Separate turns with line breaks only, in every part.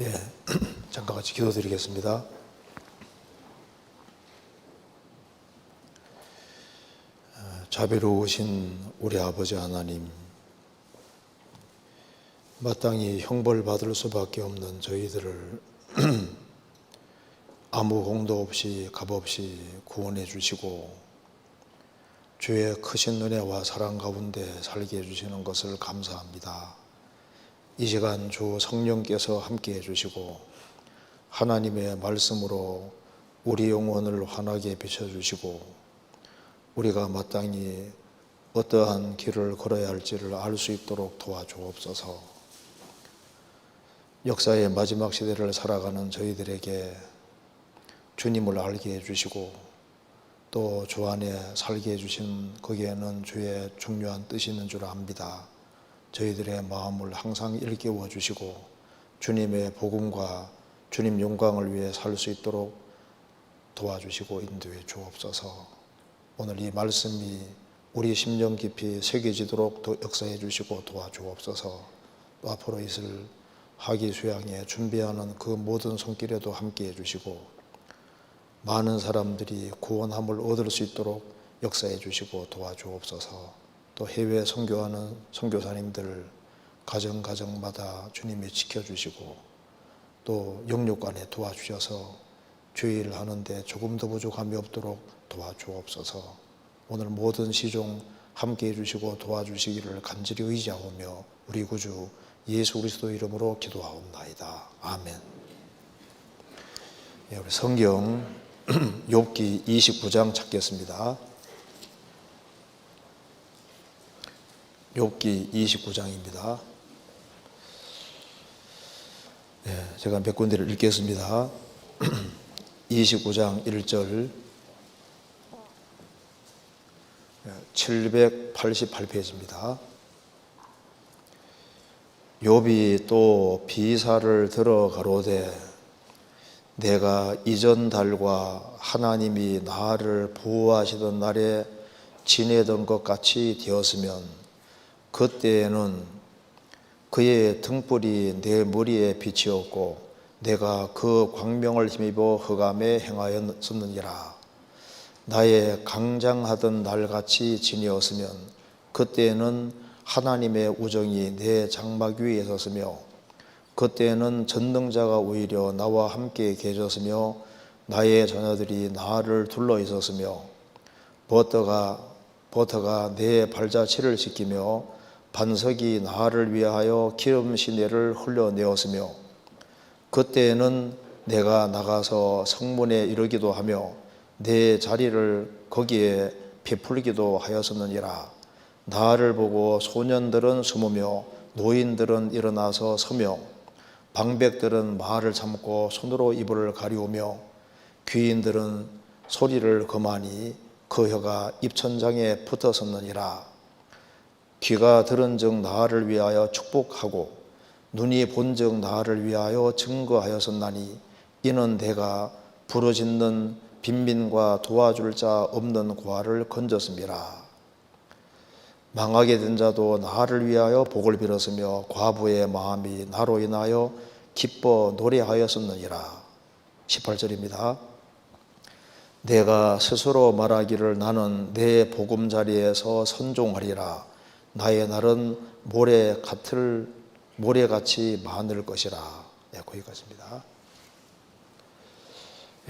예, 잠깐 같이 기도드리겠습니다. 자비로우신 우리 아버지 하나님, 마땅히 형벌받을 수밖에 없는 저희들을 아무 공도 없이 값없이 구원해 주시고 주의 크신 은혜와 사랑 가운데 살게 해주시는 것을 감사합니다. 이 시간 주 성령께서 함께 해주시고 하나님의 말씀으로 우리 영혼을 환하게 비춰주시고 우리가 마땅히 어떠한 길을 걸어야 할지를 알 수 있도록 도와주옵소서. 역사의 마지막 시대를 살아가는 저희들에게 주님을 알게 해주시고 또 주 안에 살게 해주신 거기에는 주의 중요한 뜻이 있는 줄 압니다. 저희들의 마음을 항상 일깨워 주시고 주님의 복음과 주님 영광을 위해 살 수 있도록 도와주시고 인도해 주옵소서. 오늘 이 말씀이 우리 심령 깊이 새겨지도록 더 역사해 주시고 도와주옵소서. 또 앞으로 있을 학위 수양에 준비하는 그 모든 손길에도 함께해 주시고 많은 사람들이 구원함을 얻을 수 있도록 역사해 주시고 도와주옵소서. 또 해외 선교하는 선교사님들 가정마다 주님이 지켜주시고 또 영육간에 도와주셔서 주의를 하는데 조금 더 부족함이 없도록 도와주옵소서. 오늘 모든 시종 함께해 주시고 도와주시기를 간절히 의지하오며 우리 구주 예수 그리스도 이름으로 기도하옵나이다. 아멘. 예, 우리 성경 욥기 29장 찾겠습니다. 욥기 29장입니다. 예, 제가 몇 군데를 읽겠습니다. 29장 1절 788페이지입니다. 욥이 또 비사를 들어 가로되 내가 이전 달과 하나님이 나를 보호하시던 날에 지내던 것 같이 되었으면 그때에는 그의 등불이 내 머리에 빛이었고 내가 그 광명을 힘입어 흑암에 행하였었느니라. 나의 강장하던 날같이 지내었으면 그때에는 하나님의 우정이 내 장막 위에 있었으며 그때에는 전능자가 오히려 나와 함께 계셨으며 나의 자녀들이 나를 둘러 있었으며 버터가 내 발자취를 지키며 반석이 나를 위하여 기름 시내를 흘려내었으며 그때에는 내가 나가서 성문에 이르기도 하며 내 자리를 거기에 베풀기도 하였었느니라. 나를 보고 소년들은 숨으며 노인들은 일어나서 서며 방백들은 말을 참고 손으로 입을 가리우며 귀인들은 소리를 금하니 그 혀가 입천장에 붙었었느니라. 귀가 들은즉 나를 위하여 축복하고 눈이 본즉 나를 위하여 증거하였었나니 이는 내가 부르짖는 빈민과 도와줄 자 없는 고아를 건졌음이라. 망하게 된 자도 나를 위하여 복을 빌었으며 과부의 마음이 나로 인하여 기뻐 노래하였었느니라. 18절입니다. 내가 스스로 말하기를 나는 내 보금자리에서 선종하리라. 나의 날은 모래같이 많을 것이라. 네, 거기까지입니다.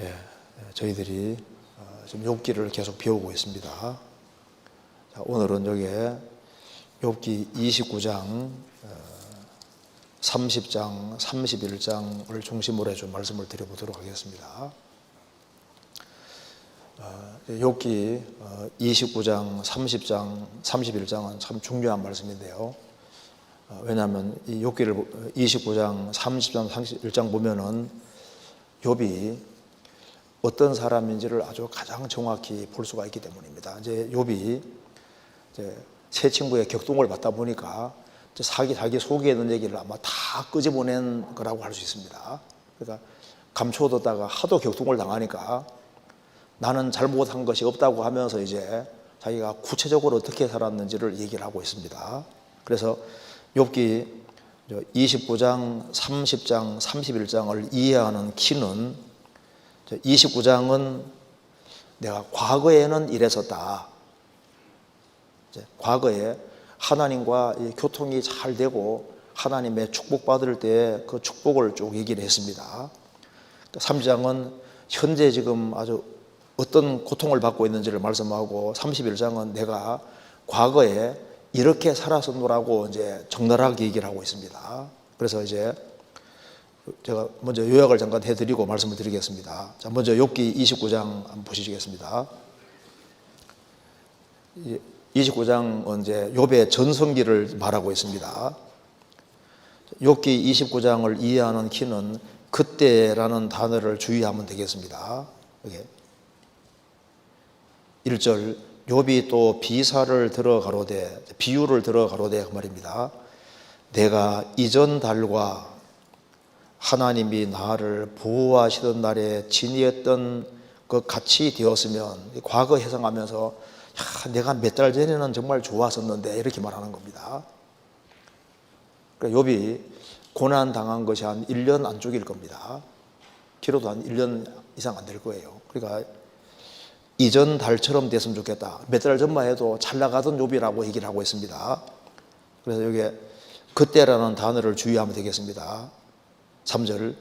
예, 저희들이 지금 욥기를 계속 배우고 있습니다. 자, 오늘은 여기에 욥기 29장, 30장, 31장을 중심으로 해서 말씀을 드려보도록 하겠습니다. 욥기 29장, 30장, 31장은 참 중요한 말씀인데요. 왜냐하면 이 욥기를 29장, 30장, 31장 보면은 욥이 어떤 사람인지를 아주 가장 정확히 볼 수가 있기 때문입니다. 이제 욥이 새 친구의 격동을 받다 보니까 자기 속에 있는 얘기를 아마 다 끄집어낸 거라고 할 수 있습니다. 그러니까 감춰뒀다가 하도 격동을 당하니까 나는 잘못한 것이 없다고 하면서 이제 자기가 구체적으로 어떻게 살았는지를 얘기를 하고 있습니다. 그래서 욥기 29장, 30장, 31장을 이해하는 키는 29장은 내가 과거에는 이랬었다. 과거에 하나님과 교통이 잘 되고 하나님의 축복받을 때 그 축복을 쭉 얘기를 했습니다. 30장은 현재 지금 아주 어떤 고통을 받고 있는지를 말씀하고 31장은 내가 과거에 이렇게 살았었노라고 이제 적나라하게 얘기를 하고 있습니다. 그래서 이제 제가 먼저 요약을 잠깐 해드리고 말씀을 드리겠습니다. 자, 먼저 욥기 29장 한번 보시겠습니다. 29장은 이제 욥의 전성기를 말하고 있습니다. 욥기 29장을 이해하는 키는 그때라는 단어를 주의하면 되겠습니다. 여기 1절 욥이 또 비사를 들어 가로되, 비유를 들어 가로되 그 말입니다. 내가 이전 달과 하나님이 나를 보호하시던 날에 지니했던 그 같이 되었으면, 과거 해석하면서 내가 몇 달 전에는 정말 좋았었는데 이렇게 말하는 겁니다. 그러니까 욥이 고난 당한 것이 한 1년 안쪽일 겁니다. 길어도 한 1년 이상 안 될 거예요. 그러니까 이전 달처럼 됐으면 좋겠다. 몇 달 전만 해도 잘 나가던 욥이라고 얘기를 하고 있습니다. 그래서 여기에 그때라는 단어를 주의하면 되겠습니다. 3절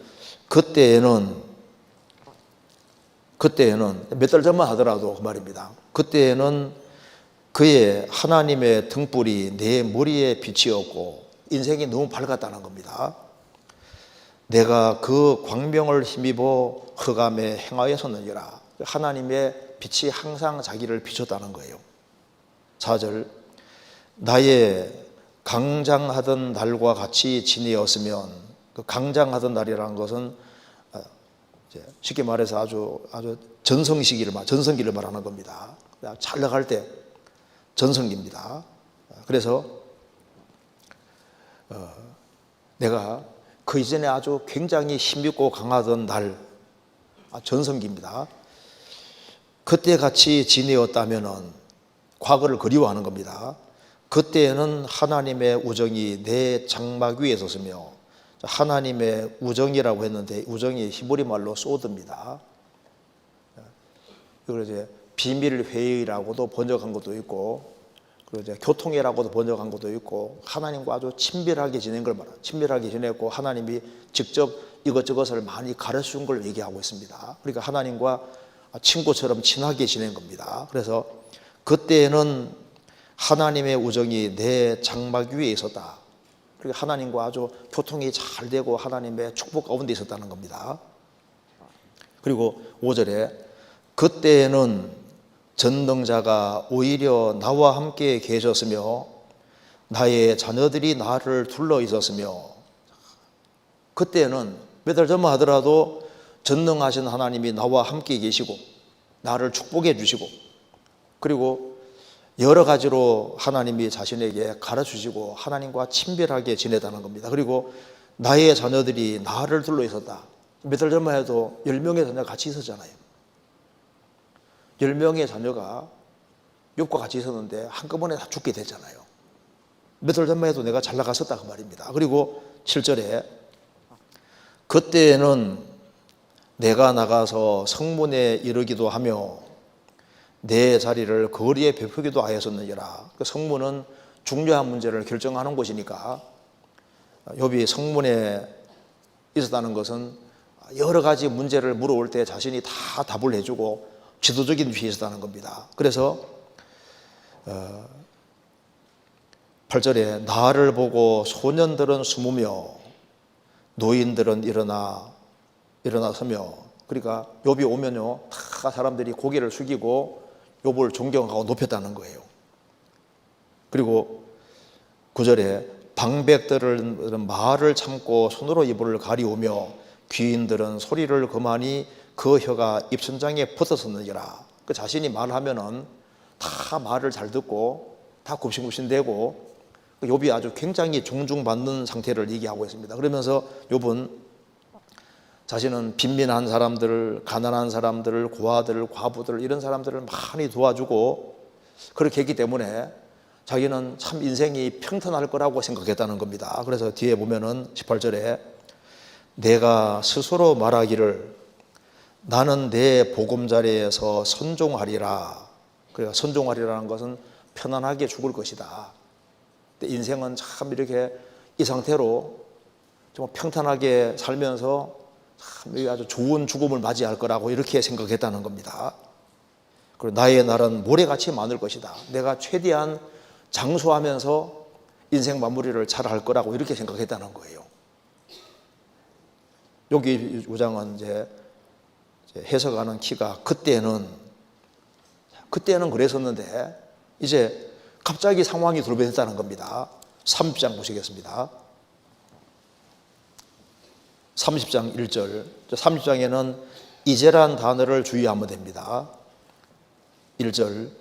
그때에는 몇 달 전만 하더라도 그 말입니다. 그때에는 그의 하나님의 등불이 내 머리에 빛이었고, 인생이 너무 밝았다는 겁니다. 내가 그 광명을 힘입어 흑암에 행하였었느니라. 하나님의 빛이 항상 자기를 비췄다는 거예요. 4절 나의 강장하던 날과 같이 지내었으면, 그 강장하던 날이라는 것은 쉽게 말해서 아주 전성기를 말하는 겁니다. 잘 나갈 때 전성기입니다. 그래서 내가 그 이전에 아주 굉장히 힘있고 강하던 날, 전성기입니다. 그때 같이 지내었다면은, 과거를 그리워하는 겁니다. 그때에는 하나님의 우정이 내 장막 위에 섰으며, 하나님의 우정이라고 했는데 우정이 히브리 말로 소드입니다. 이걸 이제 비밀 회의라고도 번역한 것도 있고, 그리고 이제 교통회라고도 번역한 것도 있고, 하나님과 아주 친밀하게 지낸 걸 말합니다. 친밀하게 지냈고 하나님이 직접 이것저것을 많이 가르쳐 준 걸 얘기하고 있습니다. 그러니까 하나님과 친구처럼 친하게 지낸 겁니다. 그래서 그때는 하나님의 우정이 내 장막 위에 있었다. 그러니까 하나님과 아주 교통이 잘 되고 하나님의 축복 가운데 있었다는 겁니다. 그리고 5절에 그때에는 전능자가 오히려 나와 함께 계셨으며 나의 자녀들이 나를 둘러 있었으며, 그때는 몇 달 전만 하더라도 전능하신 하나님이 나와 함께 계시고 나를 축복해 주시고, 그리고 여러 가지로 하나님이 자신에게 가르치시고 하나님과 친밀하게 지내다는 겁니다. 그리고 나의 자녀들이 나를 둘러 있었다. 몇 달 전만 해도 10명의 자녀가 같이 있었잖아요. 10명의 자녀가 욥과 같이 있었는데 한꺼번에 다 죽게 됐잖아요. 몇 달 전만 해도 내가 잘 나갔었다 그 말입니다. 그리고 7절에 그때에는 내가 나가서 성문에 이르기도 하며 내 자리를 거리에 베푸기도 하였었느니라. 그 성문은 중요한 문제를 결정하는 곳이니까, 욥이 성문에 있었다는 것은 여러 가지 문제를 물어올 때 자신이 다 답을 해주고 지도적인 위치에 있었다는 겁니다. 그래서 8절에 나를 보고 소년들은 숨으며 노인들은 일어나서며, 그러니까 욥이 오면요 다 사람들이 고개를 숙이고 욥을 존경하고 높였다는 거예요. 그리고 9절에 방백들은 말을 참고 손으로 입을 가리우며 귀인들은 소리를 그만이 그 혀가 입천장에 붙었었느니라. 그 자신이 말하면은 다 말을 잘 듣고 다 굽신굽신대고, 욥이 아주 굉장히 존중받는 상태를 얘기하고 있습니다. 그러면서 욥은 자신은 빈민한 사람들, 가난한 사람들, 고아들, 과부들 이런 사람들을 많이 도와주고 그렇게 했기 때문에 자기는 참 인생이 평탄할 거라고 생각했다는 겁니다. 그래서 뒤에 보면은 18절에 내가 스스로 말하기를 나는 내 보금자리에서 선종하리라. 그러니까 선종하리라는 것은 편안하게 죽을 것이다. 인생은 참 이렇게 이 상태로 좀 평탄하게 살면서 참 아주 좋은 죽음을 맞이할 거라고 이렇게 생각했다는 겁니다. 그리고 나의 날은 모래같이 많을 것이다. 내가 최대한 장수하면서 인생 마무리를 잘 할 거라고 이렇게 생각했다는 거예요. 여기 우장은 이제 해석하는 키가 그때는 그랬었는데 이제 갑자기 상황이 돌변했다는 겁니다. 30장 보시겠습니다. 30장 1절. 30장에는 이제란 단어를 주의하면 됩니다. 1절.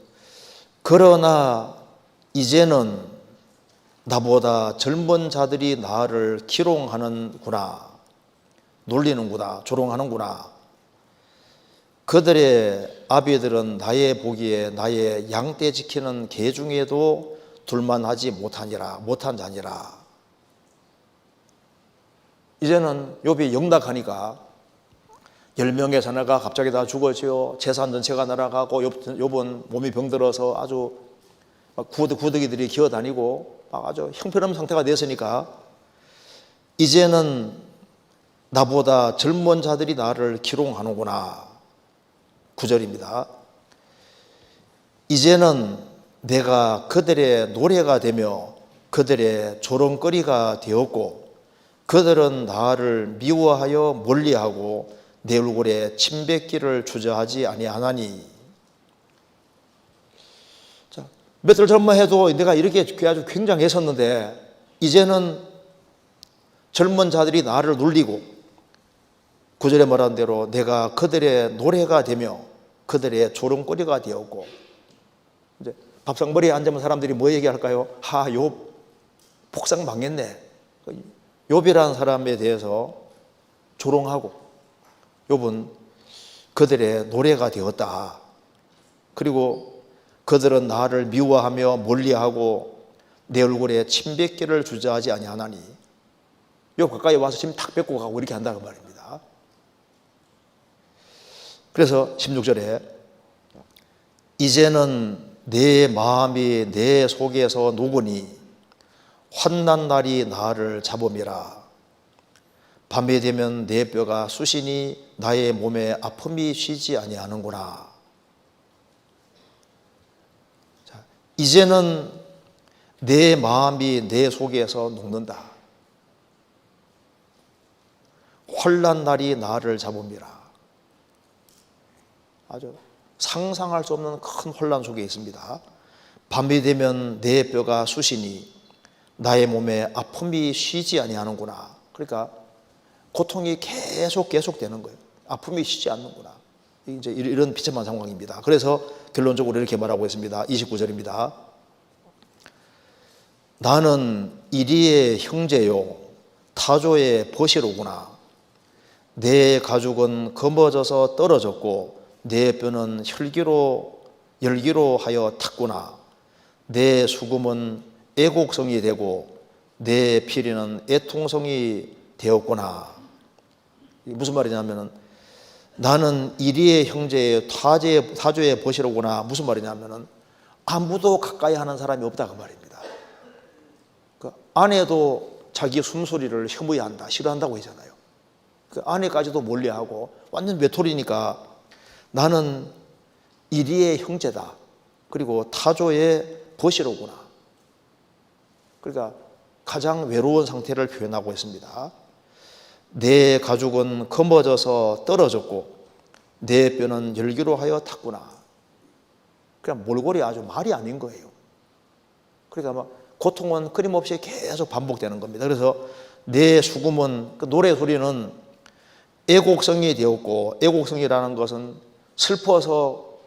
그러나 이제는 나보다 젊은 자들이 나를 기롱하는구나. 놀리는구나. 조롱하는구나. 그들의 아비들은 나의 보기에 나의 양떼 지키는 개 중에도 둘만하지 못한 자니라. 이제는 욥이 영락하니까 10명의 자녀가 갑자기 다 죽어지요. 재산 전체가 날아가고 욥은 몸이 병들어서 아주 구더기들이 기어다니고 아주 형편없는 상태가 됐으니까 이제는 나보다 젊은 자들이 나를 기롱하는구나. 9절입니다. 이제는 내가 그들의 노래가 되며 그들의 조롱거리가 되었고 그들은 나를 미워하여 멀리하고 내 얼굴에 침뱉기를 주저하지 아니하나니. 자, 며칠 전만 해도 내가 이렇게 아주 굉장했었는데 이제는 젊은 자들이 나를 놀리고 9절에 말한 대로 내가 그들의 노래가 되며 그들의 조롱거리가 되었고. 이제 밥상머리에 앉으면 사람들이 뭐 얘기할까요? 욥 복상 망했네. 욥이라는 사람에 대해서 조롱하고 욥은 그들의 노래가 되었다. 그리고 그들은 나를 미워하며 멀리하고 내 얼굴에 침뱉기를 주저하지 아니하나니. 욥 가까이 와서 침 탁 뱉고 가고 이렇게 한다는 말입니다. 그래서 16절에 이제는 내 마음이 내 속에서 녹으니 환난 날이 나를 잡음이라. 밤이 되면 내 뼈가 쑤시니 나의 몸에 아픔이 쉬지 아니하는구나. 자, 이제는 내 마음이 내 속에서 녹는다. 환난 날이 나를 잡음이라. 아주 상상할 수 없는 큰 혼란 속에 있습니다. 밤이 되면 내 뼈가 쑤시니 나의 몸에 아픔이 쉬지 아니하는구나. 그러니까 고통이 계속 되는 거예요. 아픔이 쉬지 않는구나. 이제 이런 비참한 상황입니다. 그래서 결론적으로 이렇게 말하고 있습니다. 29절입니다. 나는 이리의 형제요 타조의 벗이로구나. 내 가죽은 검어져서 떨어졌고 내 뼈는 열기로 하여 탔구나. 내 수금은 애곡성이 되고 내 피리는 애통성이 되었구나. 무슨 말이냐면은 나는 이리의 형제의 타조의 벗이로구나. 무슨 말이냐면은 아무도 가까이 하는 사람이 없다 그 말입니다. 그 아내도 자기 숨소리를 혐오해한다, 싫어한다고 하잖아요. 그 아내까지도 멀리하고 완전 외톨이니까 나는 이리의 형제다. 그리고 타조의 벗이로구나. 그러니까 가장 외로운 상태를 표현하고 있습니다. 내 가죽은 검어져서 떨어졌고 내 뼈는 열기로 하여 탔구나. 그냥 몰골이 아주 말이 아닌 거예요. 그러니까 고통은 끊임없이 계속 반복되는 겁니다. 그래서 내 수금은, 그 노래 소리는 애곡성이 되었고, 애곡성이라는 것은 슬퍼서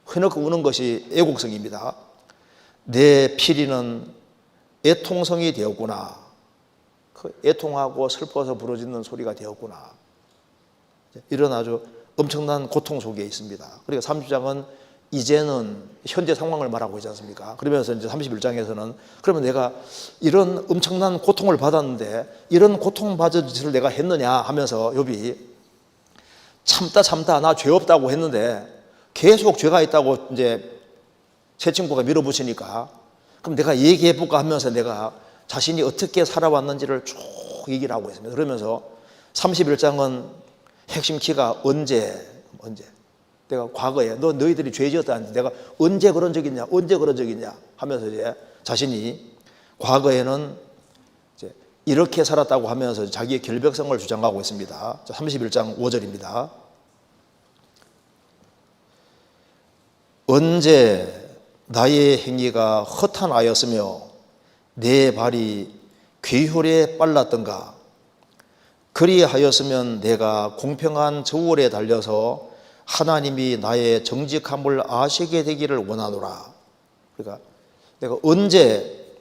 흐느끼 우는 것이 애곡성입니다. 내 피리는 애통성이 되었구나. 그 애통하고 슬퍼서 부러지는 소리가 되었구나. 이런 아주 엄청난 고통 속에 있습니다. 그러니까 30장은 이제는 현재 상황을 말하고 있지 않습니까? 그러면서 이제 31장에서는 그러면 내가 이런 엄청난 고통을 받았는데 이런 고통받은 짓을 내가 했느냐 하면서 욥이 참다 나 죄 없다고 했는데 계속 죄가 있다고 이제 새 친구가 밀어붙이니까 그럼 내가 얘기해 볼까 하면서 내가 자신이 어떻게 살아왔는지를 쭉 얘기를 하고 있습니다. 그러면서 31장은 핵심 키가 언제 내가 과거에 너희들이 죄 지었다는데 내가 언제 그런 적 있냐 하면서 이제 자신이 과거에는 이제 이렇게 살았다고 하면서 자기의 결백성을 주장하고 있습니다. 31장 5절입니다. 언제 나의 행위가 허탄하였으며 내 발이 괴혈에 빨랐던가. 그리하였으면 내가 공평한 저울에 달려서 하나님이 나의 정직함을 아시게 되기를 원하노라. 그러니까 내가 언제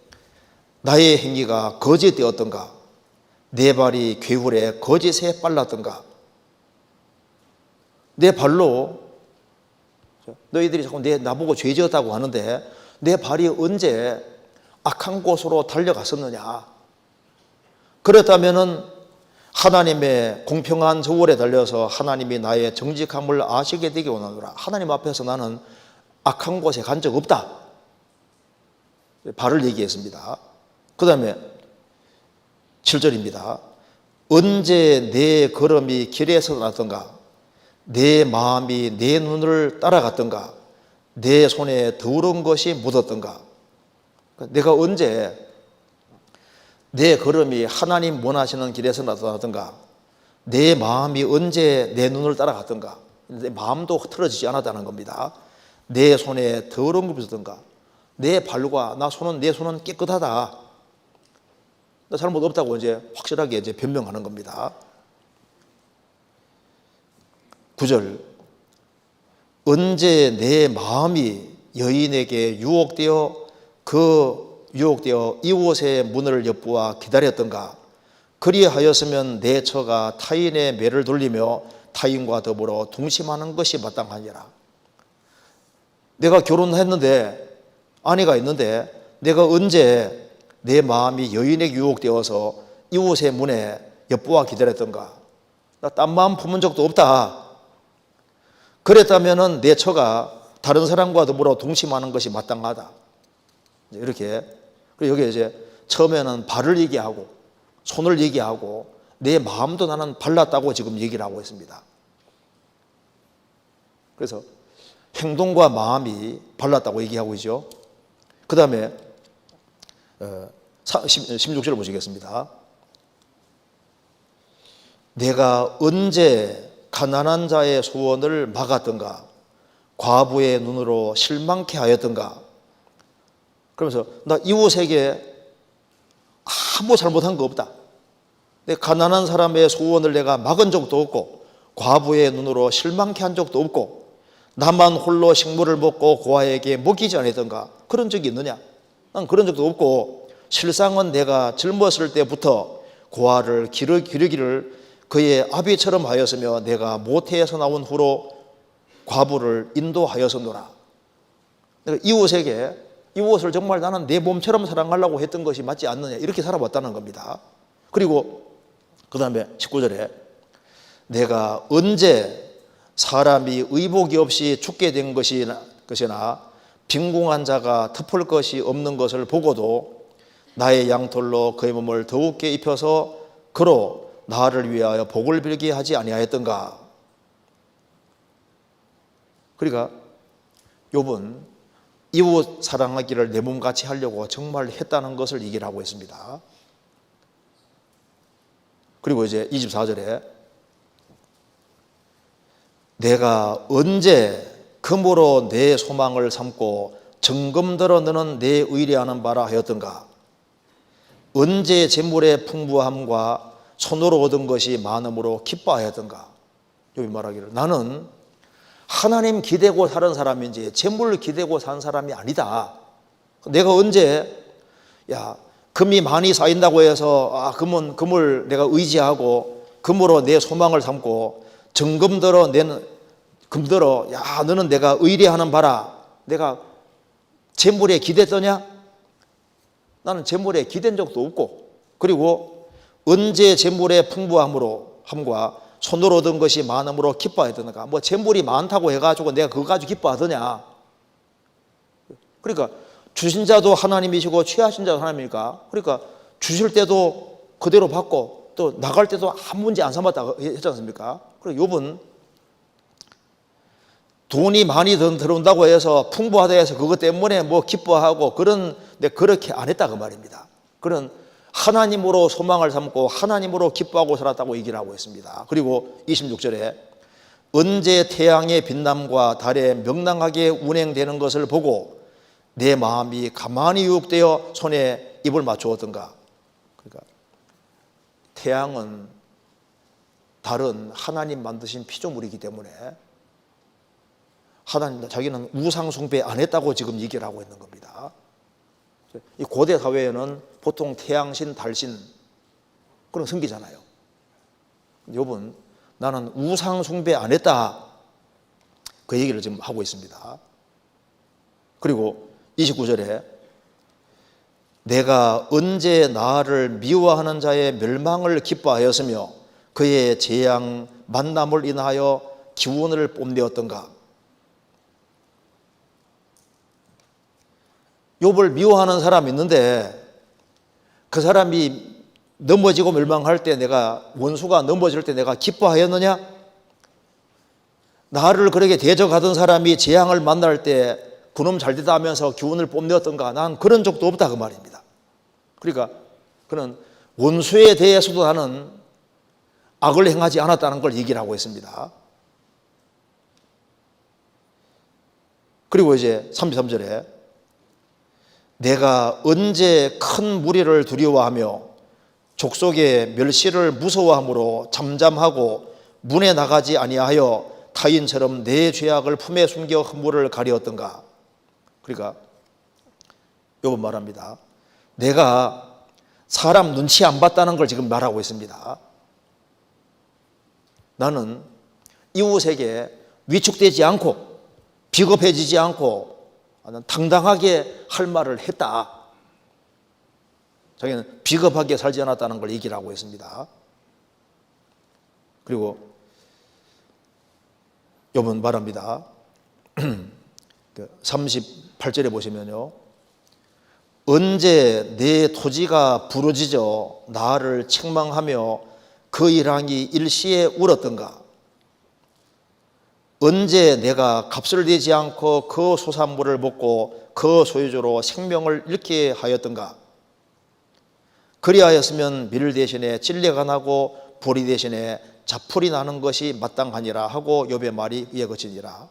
나의 행위가 거짓되었던가, 내 발이 괴물에 거짓에 빨랐던가. 내 발로 너희들이 자꾸 나보고 죄 지었다고 하는데 내 발이 언제 악한 곳으로 달려갔었느냐. 그렇다면은 하나님의 공평한 저울에 달려서 하나님이 나의 정직함을 아시게 되기 원하노라. 하나님 앞에서 나는 악한 곳에 간 적 없다. 발을 얘기했습니다. 그 다음에 7절입니다. 언제 내 걸음이 길에서 났던가, 내 마음이 내 눈을 따라갔던가, 내 손에 더러운 것이 묻었던가. 내가 언제 내 걸음이 하나님 원하시는 길에서 나타나던가, 내 마음이 언제 내 눈을 따라갔던가. 내 마음도 흐트러지지 않았다는 겁니다. 내 손에 더러운 것이 묻었던가, 내 발과 내 손은 깨끗하다. 나 잘못 없다고 이제 확실하게 이제 변명하는 겁니다. 9절. 언제 내 마음이 여인에게 유혹되어 이웃의 문을 엿보아 기다렸던가. 그리하였으면 내 처가 타인의 매를 돌리며 타인과 더불어 동심하는 것이 마땅하니라. 내가 결혼했는데 아내가 있는데 내가 언제 내 마음이 여인에게 유혹되어서 이웃의 문에 엿보아 기다렸던가. 나 딴 마음 품은 적도 없다. 그랬다면 내 처가 다른 사람과 더불어 동심하는 것이 마땅하다. 이렇게. 그리고 여기 이제 처음에는 발을 얘기하고 손을 얘기하고 내 마음도 나는 발랐다고 지금 얘기를 하고 있습니다. 그래서 행동과 마음이 발랐다고 얘기하고 있죠. 그 다음에 16절을 보시겠습니다. 내가 언제 가난한 자의 소원을 막았던가, 과부의 눈으로 실망케 하였던가. 그러면서 나 이웃에게 아무 잘못한 거 없다. 내 가난한 사람의 소원을 내가 막은 적도 없고, 과부의 눈으로 실망케 한 적도 없고, 나만 홀로 식물을 먹고 고아에게 먹이지 않았던가. 그런 적이 있느냐? 난 그런 적도 없고, 실상은 내가 젊었을 때부터 고아를 기르기를 그의 아비처럼 하였으며 내가 모태에서 나온 후로 과부를 인도하였었노라. 내가 이웃을 정말 나는 내 몸처럼 사랑하려고 했던 것이 맞지 않느냐, 이렇게 살아왔다는 겁니다. 그리고 그 다음에 19절에 내가 언제 사람이 의복이 없이 죽게 된 것이나 빈궁한 자가 덮을 것이 없는 것을 보고도 나의 양털로 그의 몸을 더욱게 입혀서 그로 나를 위하여 복을 빌게 하지 아니하였던가. 그러니까 욥은 이웃 사랑하기를 내 몸같이 하려고 정말 했다는 것을 얘기를 하고 있습니다. 그리고 이제 24절에 내가 언제 금으로 내 소망을 삼고 정금들어 너는 내 의뢰하는 바라 하였던가. 언제 재물의 풍부함과 손으로 얻은 것이 많음으로 기뻐하였던가. 욥이 말하기를 나는 하나님 기대고 사는 사람인지 재물을 기대고 산 사람이 아니다. 내가 언제 금이 많이 쌓인다고 해서 금을 내가 의지하고 금으로 내 소망을 삼고 정금들어 내는 금들어 야 너는 내가 의뢰하는 바라 내가 재물에 기댔더냐? 나는 재물에 기댄 적도 없고 그리고 언제 재물의 풍부함과 손으로 얻은 것이 많음으로 기뻐하였던가. 뭐 재물이 많다고 해가지고 내가 그거 가지고 기뻐하더냐? 그러니까 주신 자도 하나님이시고 취하신 자도 하나님이니까 그러니까 주실 때도 그대로 받고 또 나갈 때도 한 문제 안 삼았다 했지 않습니까? 그리고 욥은 돈이 많이 들어온다고 해서 풍부하다 해서 그것 때문에 뭐 기뻐하고 그렇게 안 했다 그 말입니다. 그런 하나님으로 소망을 삼고 하나님으로 기뻐하고 살았다고 얘기를 하고 있습니다. 그리고 26절에 언제 태양의 빛남과 달의 명랑하게 운행되는 것을 보고 내 마음이 가만히 유혹되어 손에 입을 맞추었던가. 그러니까 태양은 달은 하나님 만드신 피조물이기 때문에 하나님 자기는 우상 숭배 안 했다고 지금 얘기를 하고 있는 겁니다. 이 고대 사회에는 보통 태양신, 달신 그런 섬기잖아요. 욥은 나는 우상 숭배 안 했다 그 얘기를 지금 하고 있습니다. 그리고 29절에 내가 언제 나를 미워하는 자의 멸망을 기뻐하였으며 그의 재앙 만남을 인하여 기운을 뽐내었던가. 욥을 미워하는 사람이 있는데 그 사람이 넘어지고 멸망할 때 내가 원수가 넘어질 때 내가 기뻐하였느냐? 나를 그렇게 대적하던 사람이 재앙을 만날 때 그놈 잘되다 하면서 기운을 뽐내었던가? 난 그런 적도 없다 그 말입니다. 그러니까 그는 원수에 대해서도 나는 악을 행하지 않았다는 걸 얘기를 하고 있습니다. 그리고 이제 33절에 내가 언제 큰 무리를 두려워하며 족속의 멸시를 무서워함으로 잠잠하고 문에 나가지 아니하여 타인처럼 내 죄악을 품에 숨겨 허물을 가리었던가. 그러니까 욥은 말합니다. 내가 사람 눈치 안 봤다는 걸 지금 말하고 있습니다. 나는 이웃에게 위축되지 않고 비겁해지지 않고 당당하게 할 말을 했다. 자기는 비겁하게 살지 않았다는 걸 얘기를 하고 있습니다. 그리고 욥은 말합니다. 38절에 보시면요. 언제 내 토지가 부러지져 나를 책망하며 그 일항이 일시에 울었던가. 언제 내가 값을 내지 않고 그 소산물을 먹고 그 소유주로 생명을 잃게 하였던가. 그리하였으면 밀 대신에 찔레가 나고 보리 대신에 자풀이 나는 것이 마땅하니라 하고 욥의 말이 이에 그치니라.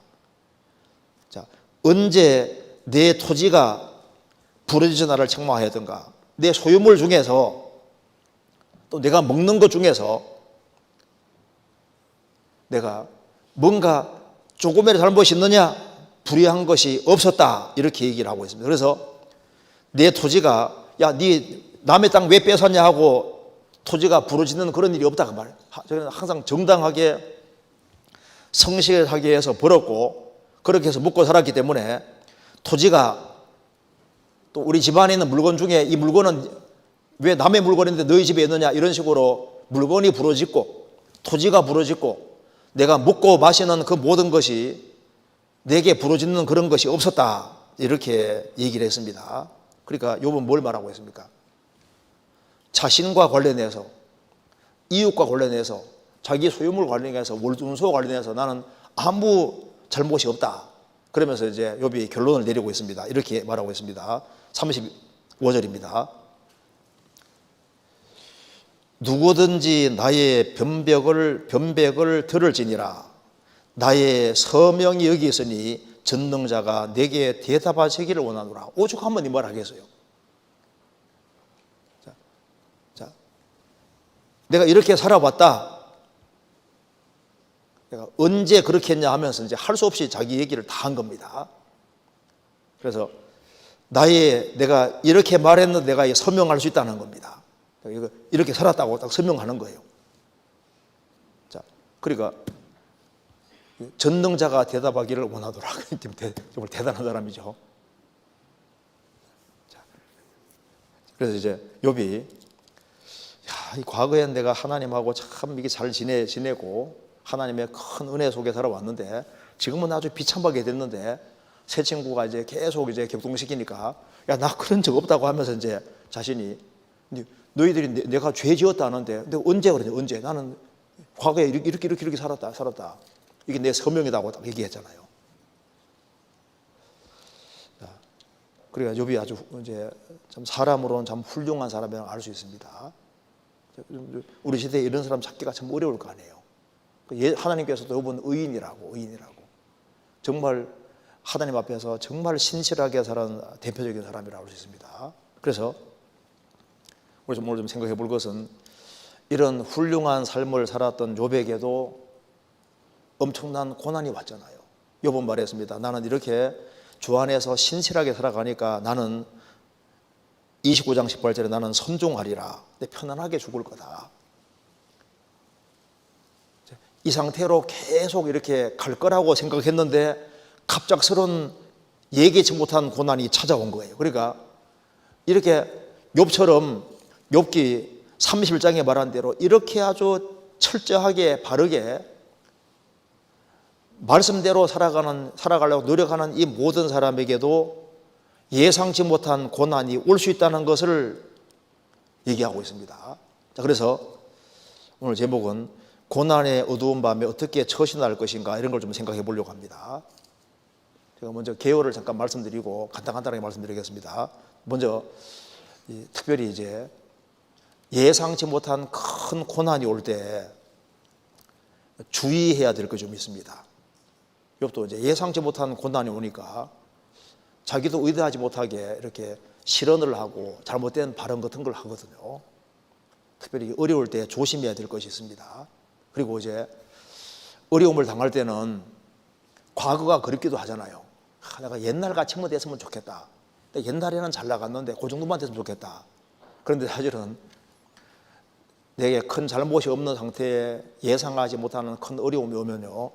자, 언제 내 토지가 부러지져 나를 책망하였던가. 내 소유물 중에서 또 내가 먹는 것 중에서 내가 뭔가 조금이라도 잘못이 있느냐? 불의한 것이 없었다. 이렇게 얘기를 하고 있습니다. 그래서 내 토지가 야, 네 남의 땅 왜 뺏었냐 하고 토지가 부러지는 그런 일이 없다 그 말이에요. 저는 항상 정당하게 성실하게 해서 벌었고 그렇게 해서 먹고 살았기 때문에 토지가 또 우리 집안에 있는 물건 중에 이 물건은 왜 남의 물건인데 너희 집에 있느냐 이런 식으로 물건이 부러지고 토지가 부러지고 내가 먹고 마시는 그 모든 것이 내게 부러지는 그런 것이 없었다 이렇게 얘기를 했습니다. 그러니까 욥은 뭘 말하고 있습니까? 자신과 관련해서 이웃과 관련해서 자기 소유물 관련해서 원수와 관련해서 나는 아무 잘못이 없다. 그러면서 이제 욥이 결론을 내리고 있습니다. 이렇게 말하고 있습니다. 35절입니다. 누구든지 나의 변백을 들을지니라. 나의 서명이 여기 있으니 전능자가 내게 대답하시기를 원하노라. 오죽하면 이 말 하겠어요. 자, 내가 이렇게 살아왔다. 내가 언제 그렇게 했냐 하면서 이제 할 수 없이 자기 얘기를 다 한 겁니다. 그래서 내가 이렇게 말했는데 내가 서명할 수 있다는 겁니다. 이렇게 살았다고 딱 서명하는 거예요. 자, 그러니까 전능자가 대답하기를 원하더라. 정말 대단한 사람이죠. 그래서 이제 욥이 이 과거에 내가 하나님하고 참 이게 잘 지내고 하나님의 큰 은혜 속에 살아왔는데 지금은 아주 비참하게 됐는데 새 친구가 이제 계속 이제 격동시키니까 야, 나 그런 적 없다고 하면서 이제 자신이 너희들이 내가 죄 지었다는데 근데 언제 그러냐, 언제 나는 과거에 이렇게 살았다. 이게 내 서명이라고 딱 얘기했잖아요. 그러니까 욥이 아주 이제 참 사람으로는 참 훌륭한 사람이라고 알 수 있습니다. 우리 시대에 이런 사람 찾기가 참 어려울 거 아니에요. 하나님께서도 욥은 의인이라고 정말 하나님 앞에서 정말 신실하게 살은 대표적인 사람이라고 할 수 있습니다. 그래서 우리 오늘 좀 생각해 볼 것은 이런 훌륭한 삶을 살았던 욥에게도 엄청난 고난이 왔잖아요. 욥은 말했습니다. 나는 이렇게 주 안에서 신실하게 살아가니까 나는 29장 18절에 나는 선종하리라. 내 편안하게 죽을 거다. 이 상태로 계속 이렇게 갈 거라고 생각했는데 갑작스런 예기치 못한 고난이 찾아온 거예요. 그러니까 이렇게 욥처럼 욥기 31장에 말한 대로 이렇게 아주 철저하게 바르게 말씀대로 살아가려고 노력하는 이 모든 사람에게도 예상치 못한 고난이 올 수 있다는 것을 얘기하고 있습니다. 자, 그래서 오늘 제목은 고난의 어두운 밤에 어떻게 처신할 것인가 이런 걸 좀 생각해 보려고 합니다. 제가 먼저 개요를 잠깐 말씀드리고 간단하게 말씀드리겠습니다. 먼저 특별히 이제 예상치 못한 큰 고난이 올 때 주의해야 될 것 좀 있습니다. 욥도 이제 예상치 못한 고난이 오니까 자기도 의도하지 못하게 이렇게 실언을 하고 잘못된 발언 같은 걸 하거든요. 특별히 어려울 때 조심해야 될 것이 있습니다. 그리고 이제 어려움을 당할 때는 과거가 그립기도 하잖아요. 내가 옛날 같이만 됐으면 좋겠다. 옛날에는 잘 나갔는데 그 정도만 됐으면 좋겠다. 그런데 사실은 내게 큰 잘못이 없는 상태에 예상하지 못하는 큰 어려움이 오면요,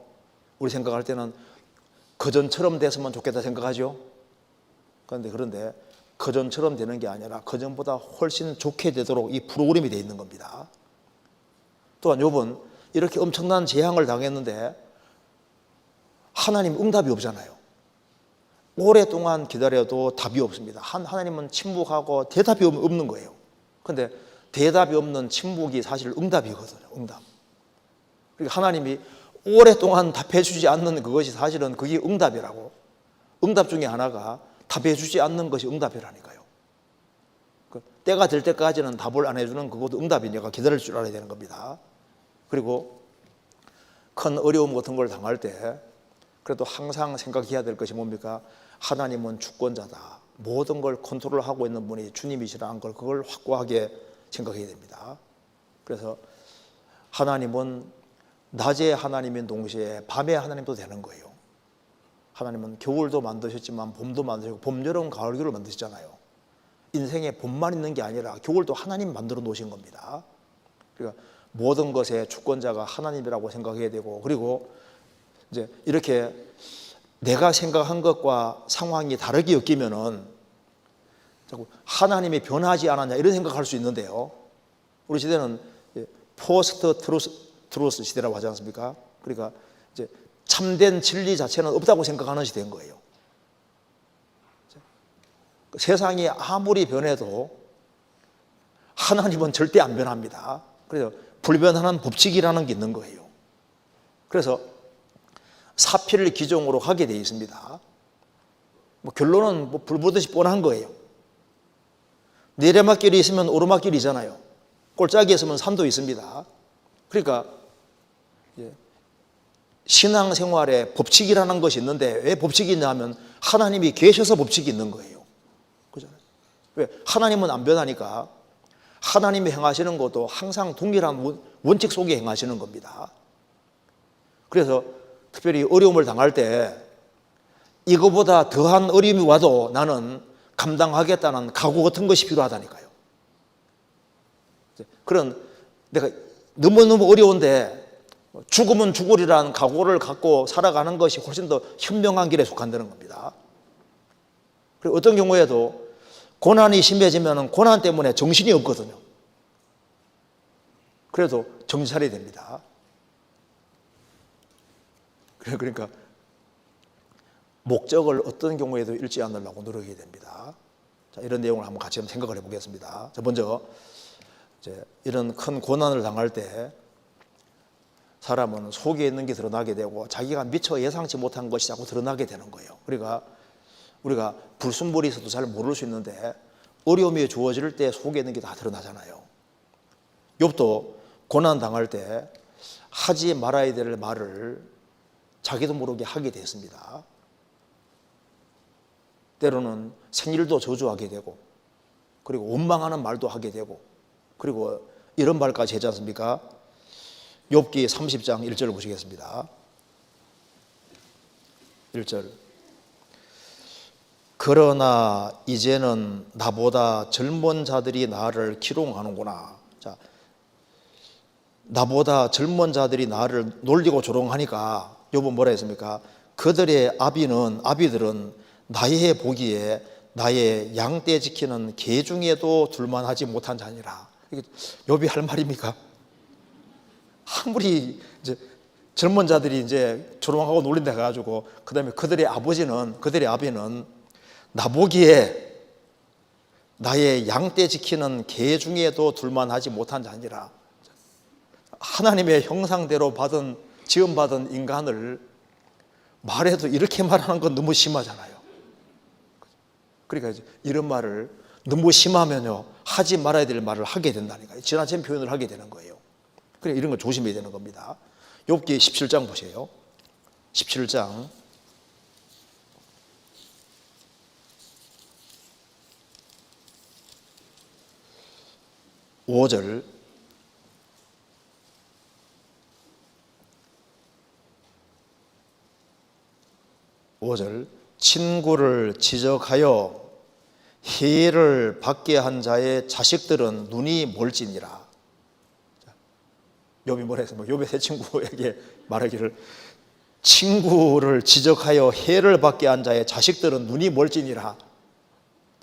우리 생각할 때는 그전처럼 됐으면 좋겠다 생각하죠. 그런데 그전처럼 되는 게 아니라 그전보다 훨씬 좋게 되도록 이 프로그램이 되어 있는 겁니다. 또한 욥은 이렇게 엄청난 재앙을 당했는데 하나님 응답이 없잖아요. 오랫동안 기다려도 답이 없습니다. 하나님은 침묵하고 대답이 없는 거예요. 그런데 대답이 없는 침묵이 사실 응답이거든요. 응답. 그러니까 하나님이 오랫동안 답해 주지 않는 그것이 사실은 그게 응답이라고. 응답 중에 하나가 답해 주지 않는 것이 응답이라니까요. 때가 될 때까지는 답을 안 해주는 그것도 응답이니까 기다릴 줄 알아야 되는 겁니다. 그리고 큰 어려움 같은 걸 당할 때 그래도 항상 생각해야 될 것이 뭡니까? 하나님은 주권자다. 모든 걸 컨트롤하고 있는 분이 주님이시라는 걸 그걸 확고하게 생각해야 됩니다. 그래서 하나님은 낮에 하나님인 동시에 밤에 하나님도 되는 거예요. 하나님은 겨울도 만드셨지만 봄도 만드시고 봄, 여름, 가을, 겨울을 만드셨잖아요. 인생에 봄만 있는 게 아니라 겨울도 하나님 만들어 놓으신 겁니다. 그러니까 모든 것의 주권자가 하나님이라고 생각해야 되고, 그리고 이제 이렇게 내가 생각한 것과 상황이 다르게 엮이면은 자꾸 하나님이 변하지 않았냐 이런 생각할 수 있는데요. 우리 시대는 포스트 트루스 시대라고 하지 않습니까? 그러니까 이제 참된 진리 자체는 없다고 생각하는 시대인 거예요. 세상이 아무리 변해도 하나님은 절대 안 변합니다. 그래서 불변하는 법칙이라는 게 있는 거예요. 그래서 사필을 기종으로 하게 되어 있습니다. 결론은 불 보듯이 뻔한 거예요. 내리막길이 있으면 오르막길이잖아요. 골짜기에 있으면 산도 있습니다. 그러니까 신앙생활에 법칙이라는 것이 있는데 왜 법칙이 있냐 하면 하나님이 계셔서 법칙이 있는 거예요. 그잖아요. 왜? 하나님은 안 변하니까 하나님이 행하시는 것도 항상 동일한 원칙 속에 행하시는 겁니다. 그래서 특별히 어려움을 당할 때 이거보다 더한 어려움이 와도 나는 감당하겠다는 각오 같은 것이 필요하다니까요. 그런 내가 너무너무 어려운데 죽으면 죽으리라는 각오를 갖고 살아가는 것이 훨씬 더 현명한 길에 속한다는 겁니다. 그리고 어떤 경우에도 고난이 심해지면 고난 때문에 정신이 없거든요. 그래도 정신 차려야 됩니다. 그러니까 목적을 어떤 경우에도 잃지 않으려고 노력해야 됩니다. 자, 이런 내용을 한번 같이 생각을 해보겠습니다. 자, 먼저 이제 이런 큰 고난을 당할 때 사람은 속에 있는 게 드러나게 되고 자기가 미처 예상치 못한 것이 자꾸 드러나게 되는 거예요. 그러니까 우리가 불순물이 있어도 잘 모를 수 있는데 어려움이 주어질 때 속에 있는 게 다 드러나잖아요. 욥도 고난 당할 때 하지 말아야 될 말을 자기도 모르게 하게 됐습니다. 때로는 생일도 저주하게 되고, 그리고 원망하는 말도 하게 되고, 그리고 이런 말까지 하지 않습니까? 욥기 30장 1절을 보시겠습니다. 1절. 그러나 이제는 나보다 젊은 자들이 나를 기롱하는구나. 자, 나보다 젊은 자들이 나를 놀리고 조롱하니까 욥은 뭐라 했습니까? 그들의 아비들은 나의 보기에 나의 양떼 지키는 개 중에도 둘만하지 못한 자니라. 이게 욥이 할 말입니까? 아무리 이제 젊은 자들이 이제 조롱하고 놀린다 해가지고 그다음에 그들의 아비는 나 보기에 나의 양떼 지키는 개 중에도 둘만하지 못한 자니라. 하나님의 형상대로 지음받은 인간을 말해도 이렇게 말하는 건 너무 심하잖아요. 그러니까 이런 말을 너무 심하면요 하지 말아야 될 말을 하게 된다니까요. 지나친 표현을 하게 되는 거예요. 그래 이런 거 조심해야 되는 겁니다. 욥기 17장 보세요. 17장 5절. 친구를 지적하여 해를 받게 한 자의 자식들은 눈이 멀지니라. 욥이 뭐라 했어요? 욥의 새 친구에게 말하기를 친구를 지적하여 해를 받게 한 자의 자식들은 눈이 멀지니라.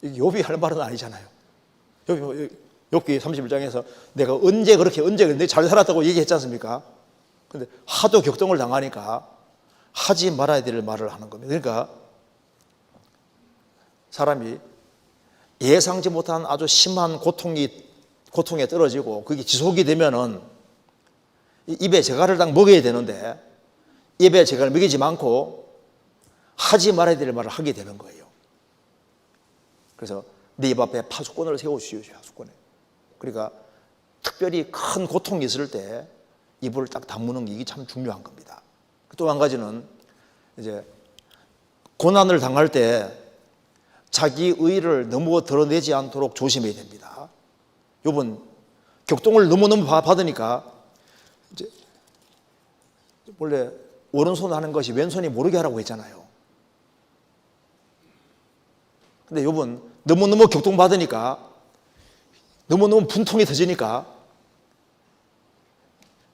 욥이 할 말은 아니잖아요. 욥기 31장에서 내가 언제 잘 살았다고 얘기했지 않습니까? 근데 하도 격동을 당하니까 하지 말아야 될 말을 하는 겁니다. 그러니까 사람이 예상치 못한 아주 심한 고통에 떨어지고 그게 지속이 되면은 입에 재갈을 딱 먹여야 되는데 입에 재갈을 먹이지 않고 하지 말아야 될 말을 하게 되는 거예요. 그래서 네 입 앞에 파수꾼을 세워주시오. 파수꾼에. 그러니까 특별히 큰 고통이 있을 때 입을 딱 다무는 게 이게 참 중요한 겁니다. 또 한 가지는 이제 고난을 당할 때 자기 의를 너무 드러내지 않도록 조심해야 됩니다. 욥은 격동을 너무너무 받으니까 이제 원래 오른손 하는 것이 왼손이 모르게 하라고 했잖아요. 근데 욥은 너무너무 격동받으니까 너무너무 분통이 터지니까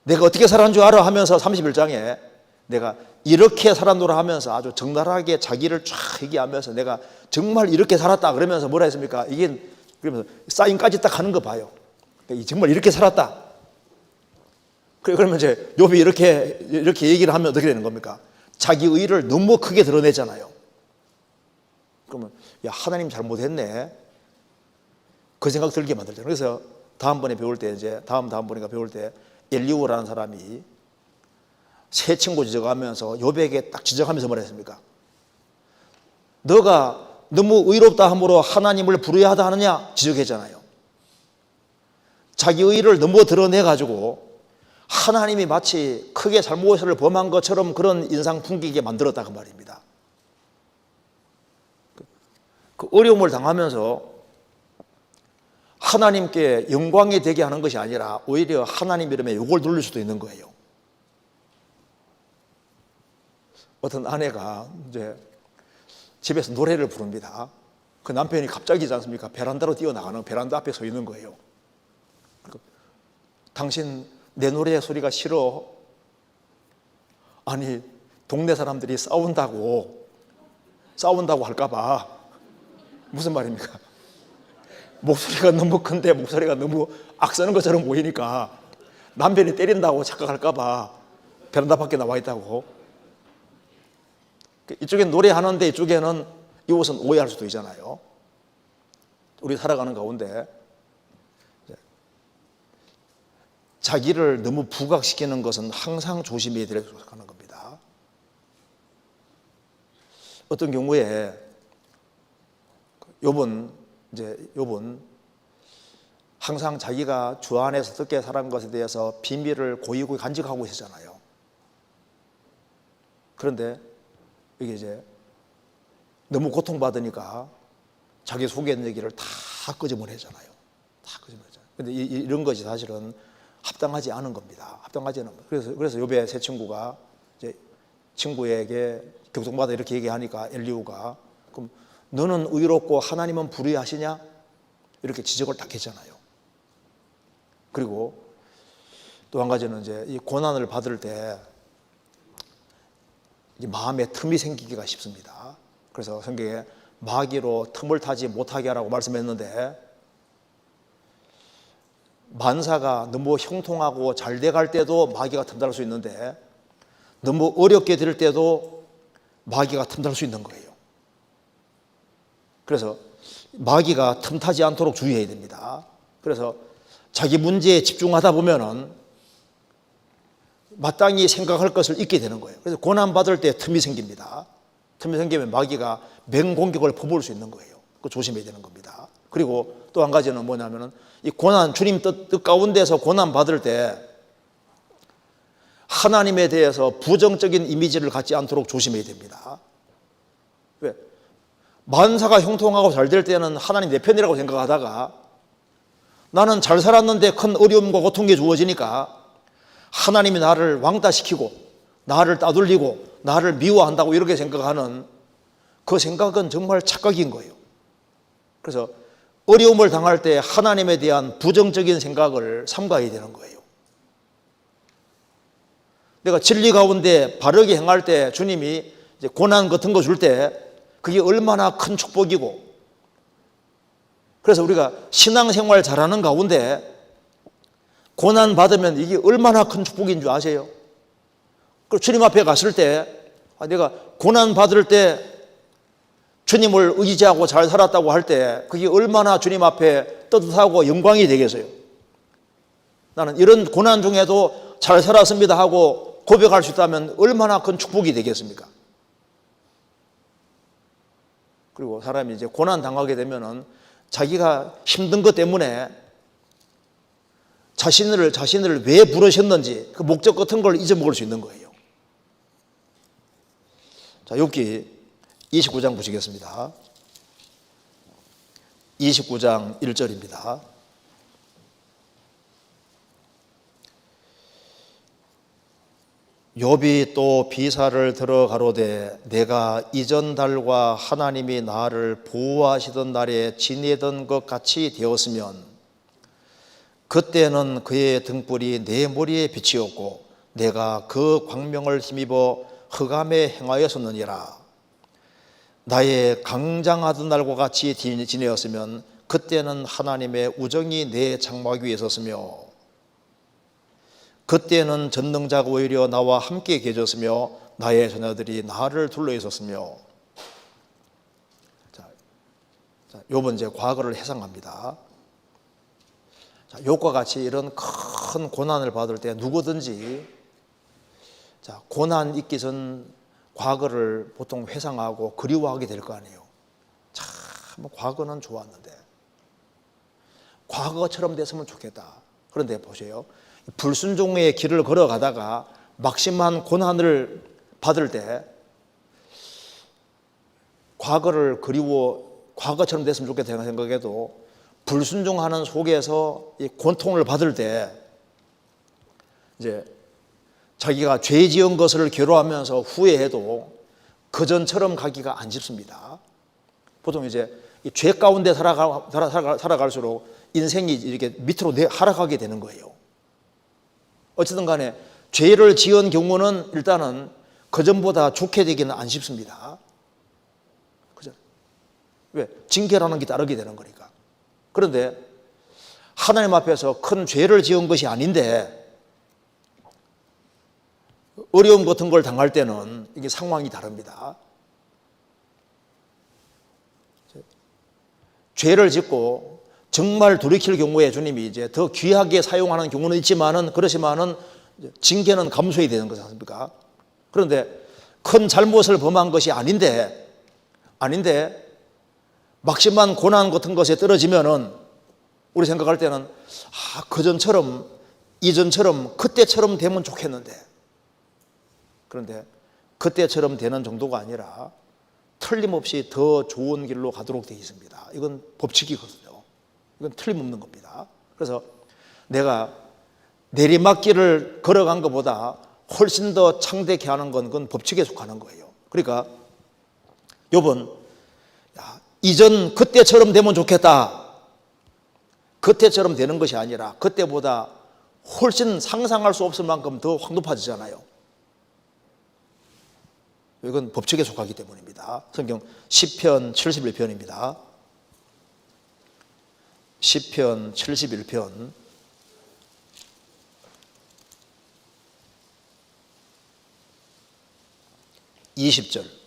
내가 어떻게 살았는 줄 알아 하면서 31장에 내가 이렇게 살았노라 하면서 아주 적나라하게 자기를 쫙 얘기하면서 내가 정말 이렇게 살았다 그러면서 뭐라 했습니까? 이게 그러면서 사인까지 딱 하는 거 봐요. 정말 이렇게 살았다. 그러면 이제 욥이 이렇게 얘기를 하면 어떻게 되는 겁니까? 자기 의를 너무 크게 드러내잖아요. 그러면 야 하나님 잘못했네. 그 생각 들게 만들잖아요. 그래서 다음번에 배울 때 다음번에 배울 때 엘리후라는 사람이 새 친구 지적하면서 욥에게 딱 지적하면서 뭐라 했습니까? 너가 너무 의롭다 함으로 하나님을 부르야 하다 하느냐 지적했잖아요. 자기 의를 너무 드러내가지고 하나님이 마치 크게 잘못을 범한 것처럼 그런 인상 풍기게 만들었다 그 말입니다. 그 어려움을 당하면서 하나님께 영광이 되게 하는 것이 아니라 오히려 하나님 이름에 욕을 돌릴 수도 있는 거예요. 어떤 아내가 이제 집에서 노래를 부릅니다. 그 남편이 갑자기지 않습니까? 베란다로 뛰어나가는 베란다 앞에 서 있는 거예요. 당신 내 노래 소리가 싫어. 아니 동네 사람들이 싸운다고 할까봐. 무슨 말입니까? 목소리가 너무 큰데 목소리가 너무 악쓰는 것처럼 보이니까 남편이 때린다고 착각할까봐 베란다 밖에 나와 있다고. 이쪽엔 노래하는데 이쪽에는 이웃은 오해할 수도 있잖아요. 우리 살아가는 가운데 자기를 너무 부각시키는 것은 항상 조심해야 될 하는 겁니다. 어떤 경우에 욥은 항상 자기가 주 안에서 어떻게 살아간 것에 대해서 비밀을 고이고이 간직하고 있었잖아요. 그런데 이게 이제 너무 고통받으니까 자기 속에 있는 얘기를 다 끄집어내잖아요. 다 끄집어내잖아요. 근데 이런 것이 사실은 합당하지 않은 겁니다. 합당하지 않은 겁니다. 그래서 욥의 세 친구가 이제 친구에게 교통받아 이렇게 얘기하니까 엘리후가 그럼 너는 의롭고 하나님은 불의하시냐? 이렇게 지적을 딱 했잖아요. 그리고 또 한 가지는 이제 이 고난을 받을 때 마음에 틈이 생기기가 쉽습니다. 그래서 성경에 마귀로 틈을 타지 못하게 하라고 말씀했는데 만사가 너무 형통하고 잘 돼갈 때도 마귀가 틈탈 수 있는데 너무 어렵게 될 때도 마귀가 틈탈 수 있는 거예요. 그래서 마귀가 틈타지 않도록 주의해야 됩니다. 그래서 자기 문제에 집중하다 보면은 마땅히 생각할 것을 잊게 되는 거예요. 그래서 고난받을 때 틈이 생깁니다. 틈이 생기면 마귀가 맹공격을 퍼부을 수 있는 거예요. 그거 조심해야 되는 겁니다. 그리고 또 한 가지는 뭐냐면은 이 고난, 주님 뜻 가운데서 고난받을 때 하나님에 대해서 부정적인 이미지를 갖지 않도록 조심해야 됩니다. 왜? 만사가 형통하고 잘 될 때는 하나님 내 편이라고 생각하다가 나는 잘 살았는데 큰 어려움과 고통이 주어지니까 하나님이 나를 왕따시키고 나를 따돌리고 나를 미워한다고 이렇게 생각하는 그 생각은 정말 착각인 거예요. 그래서 어려움을 당할 때 하나님에 대한 부정적인 생각을 삼가야 되는 거예요. 내가 진리 가운데 바르게 행할 때 주님이 이제 고난 같은 거 줄 때 그게 얼마나 큰 축복이고, 그래서 우리가 신앙생활 잘하는 가운데 고난 받으면 이게 얼마나 큰 축복인 줄 아세요? 그리고 주님 앞에 갔을 때 내가 고난 받을 때 주님을 의지하고 잘 살았다고 할 때 그게 얼마나 주님 앞에 떳떳하고 영광이 되겠어요. 나는 이런 고난 중에도 잘 살았습니다 하고 고백할 수 있다면 얼마나 큰 축복이 되겠습니까? 그리고 사람이 이제 고난 당하게 되면은 자기가 힘든 것 때문에 자신을 왜 부르셨는지 그 목적 같은 걸 잊어먹을 수 있는 거예요. 자, 욥기 29장 보시겠습니다. 29장 1절입니다. 욥이 또 비사를 들어 가로되 내가 이전 달과 하나님이 나를 보호하시던 날에 지내던 것 같이 되었으면 그때는 그의 등불이 내 머리에 비치었고 내가 그 광명을 힘입어 흑암에 행하였었느니라. 나의 강장하던 날과 같이 지내었으면 그때는 하나님의 우정이 내 장막 위에 있었으며 그때는 전능자가 오히려 나와 함께 계셨으며 나의 자녀들이 나를 둘러 있었으며. 자, 욥은 이제 과거를 회상합니다. 자, 욥과 같이 이런 큰 고난을 받을 때 누구든지 고난 있기 전 과거를 보통 회상하고 그리워하게 될 거 아니에요. 참 과거는 좋았는데 과거처럼 됐으면 좋겠다. 그런데 보세요. 불순종의 길을 걸어가다가 막심한 고난을 받을 때 과거를 과거처럼 됐으면 좋겠다는 생각에도 불순종하는 속에서 이 고통을 받을 때 이제 자기가 죄 지은 것을 괴로워하면서 후회해도 그전처럼 가기가 안 쉽습니다. 보통 이제 이 죄 가운데 살아갈수록 인생이 이렇게 밑으로 하락하게 되는 거예요. 어쨌든 간에 죄를 지은 경우는 일단은 그전보다 좋게 되기는 안 쉽습니다. 그죠? 왜? 징계라는 게 따르게 되는 거니까. 그런데 하나님 앞에서 큰 죄를 지은 것이 아닌데 어려움 같은 걸 당할 때는 이게 상황이 다릅니다. 죄를 짓고 정말 돌이킬 경우에 주님이 이제 더 귀하게 사용하는 경우는 있지만은, 그렇지만은 징계는 감수해야 되는 거지 않습니까? 그런데 큰 잘못을 범한 것이 아닌데 막심한 고난 같은 것에 떨어지면은 우리 생각할 때는 그전처럼 이전처럼 그때처럼 되면 좋겠는데, 그런데 그때처럼 되는 정도가 아니라 틀림없이 더 좋은 길로 가도록 되어 있습니다. 이건 법칙이거든요. 이건 틀림없는 겁니다. 그래서 내가 내리막길을 걸어간 것보다 훨씬 더 창대케 하는 건 그건 법칙에 속하는 거예요. 그러니까 욥은 이전 그때처럼 되면 좋겠다, 그때처럼 되는 것이 아니라 그때보다 훨씬 상상할 수 없을 만큼 더 확 높아지잖아요. 이건 법칙에 속하기 때문입니다. 성경 시편 71편입니다. 시편 71편 20절.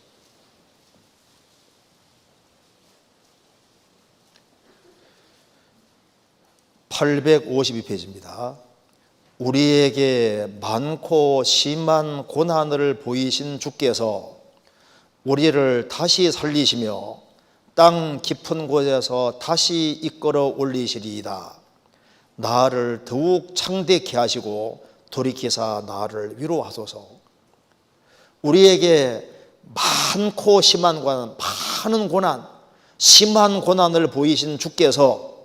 (852페이지입니다) 우리에게 많고 심한 고난을 보이신 주께서 우리를 다시 살리시며 땅 깊은 곳에서 다시 이끌어 올리시리이다. 나를 더욱 창대케 하시고 돌이키사 나를 위로하소서. 우리에게 많고 심한 고난, 많은 고난, 심한 고난을 보이신 주께서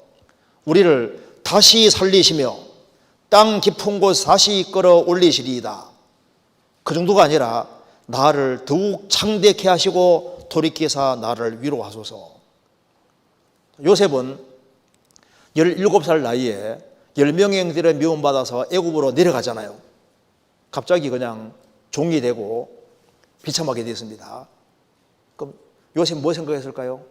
우리를 다시 살리시며 땅 깊은 곳 다시 이끌어 올리시리이다. 그 정도가 아니라 나를 더욱 창대케 하시고 돌이키사 나를 위로하소서. 요셉은 17살 나이에 10명의 형들의 미움받아서 애굽으로 내려가잖아요. 갑자기 그냥 종이 되고 비참하게 됐습니다. 그럼 요셉 뭐 생각했을까요?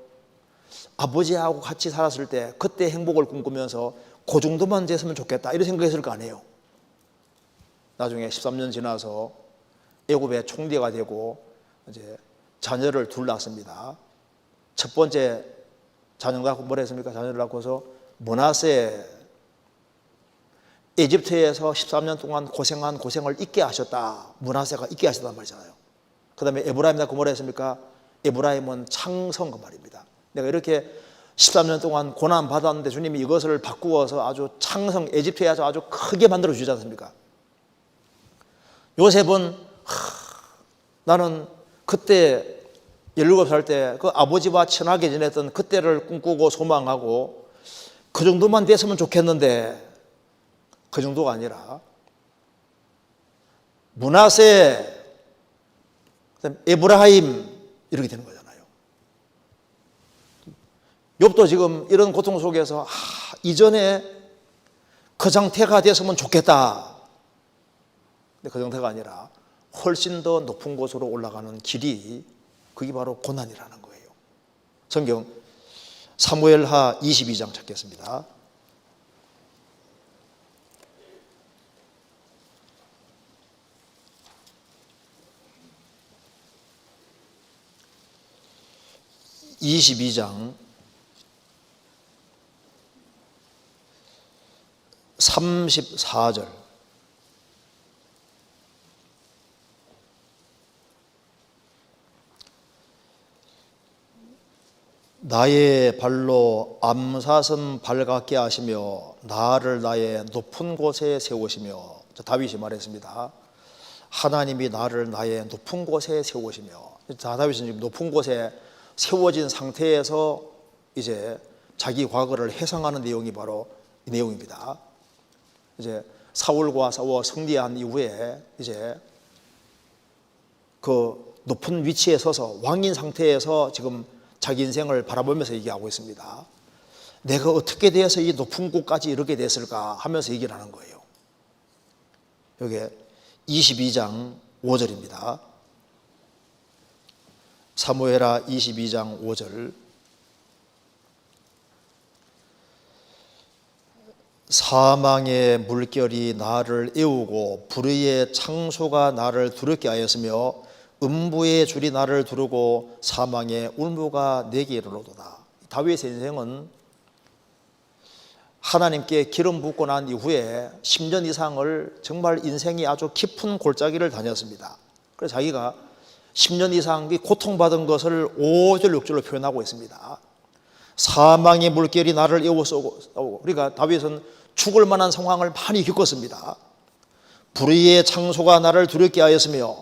아버지하고 같이 살았을 때 그때 행복을 꿈꾸면서 그 정도만 됐으면 좋겠다, 이런 생각했을 거 아니에요. 나중에 13년 지나서 애굽의 총리가 되고 이제 자녀를 둘 낳습니다. 첫 번째 자녀가 뭐라 했습니까? 자녀를 낳고서 므낫세, 에집트에서 13년 동안 고생한 고생을 잊게 하셨다. 므낫세가 잊게 하셨단 말이잖아요. 그 다음에 에브라임 낳고 뭐라 했습니까? 에브라임은 창성, 그 말입니다. 내가 이렇게 13년 동안 고난 받았는데 주님이 이것을 바꾸어서 아주 창성, 에집트에서 아주 크게 만들어 주지 않습니까? 요셉은 나는 그때 17살 때 그 아버지와 친하게 지냈던 그때를 꿈꾸고 소망하고 그 정도만 됐으면 좋겠는데, 그 정도가 아니라 므낫세, 에브라임 이렇게 되는 거잖아요. 욥도 지금 이런 고통 속에서 이전에 그 상태가 됐으면 좋겠다. 근데 그 상태가 아니라 훨씬 더 높은 곳으로 올라가는 길이, 그게 바로 고난이라는 거예요. 성경 사무엘하 22장 찾겠습니다. (22장) 34절. 나의 발로 암사슴 발같게 하시며 나를 나의 높은 곳에 세우시며, 다윗이 말했습니다. 하나님이 나를 나의 높은 곳에 세우시며, 다윗은 지금 높은 곳에 세워진 상태에서 이제 자기 과거를 회상하는 내용이 바로 이 내용입니다. 이제 사울과 싸워 승리한 이후에 이제 그 높은 위치에 서서 왕인 상태에서 지금 자기 인생을 바라보면서 얘기하고 있습니다. 내가 어떻게 돼서 이 높은 곳까지 이르게 됐을까 하면서 얘기를 하는 거예요. 여기 22장 5절입니다. 사무엘하 22장 5절. 사망의 물결이 나를 애우고 불의의 창소가 나를 두렵게 하였으며 음부의 줄이 나를 두르고 사망의 울무가 내게 이르러도다. 다윗의 인생은 하나님께 기름 붓고 난 이후에 10년 이상을 정말 인생이 아주 깊은 골짜기를 다녔습니다. 그래서 자기가 10년 이상 고통받은 것을 5절 6절로 표현하고 있습니다. 사망의 물결이 나를 애워싸고, 그러니까 다윗은 죽을 만한 상황을 많이 겪었습니다. 불의의 창소가 나를 두렵게 하였으며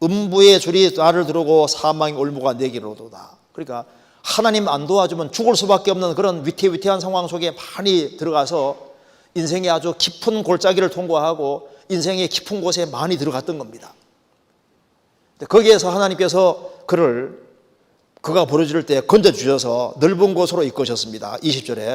음부의 줄이 나를 두르고 사망의 올무가 내게 이르러도다. 그러니까 하나님 안 도와주면 죽을 수밖에 없는 그런 위태위태한 상황 속에 많이 들어가서 인생의 아주 깊은 골짜기를 통과하고 인생의 깊은 곳에 많이 들어갔던 겁니다. 거기에서 하나님께서 그가 부르짖을 때 건져주셔서 넓은 곳으로 이끄셨습니다. 20절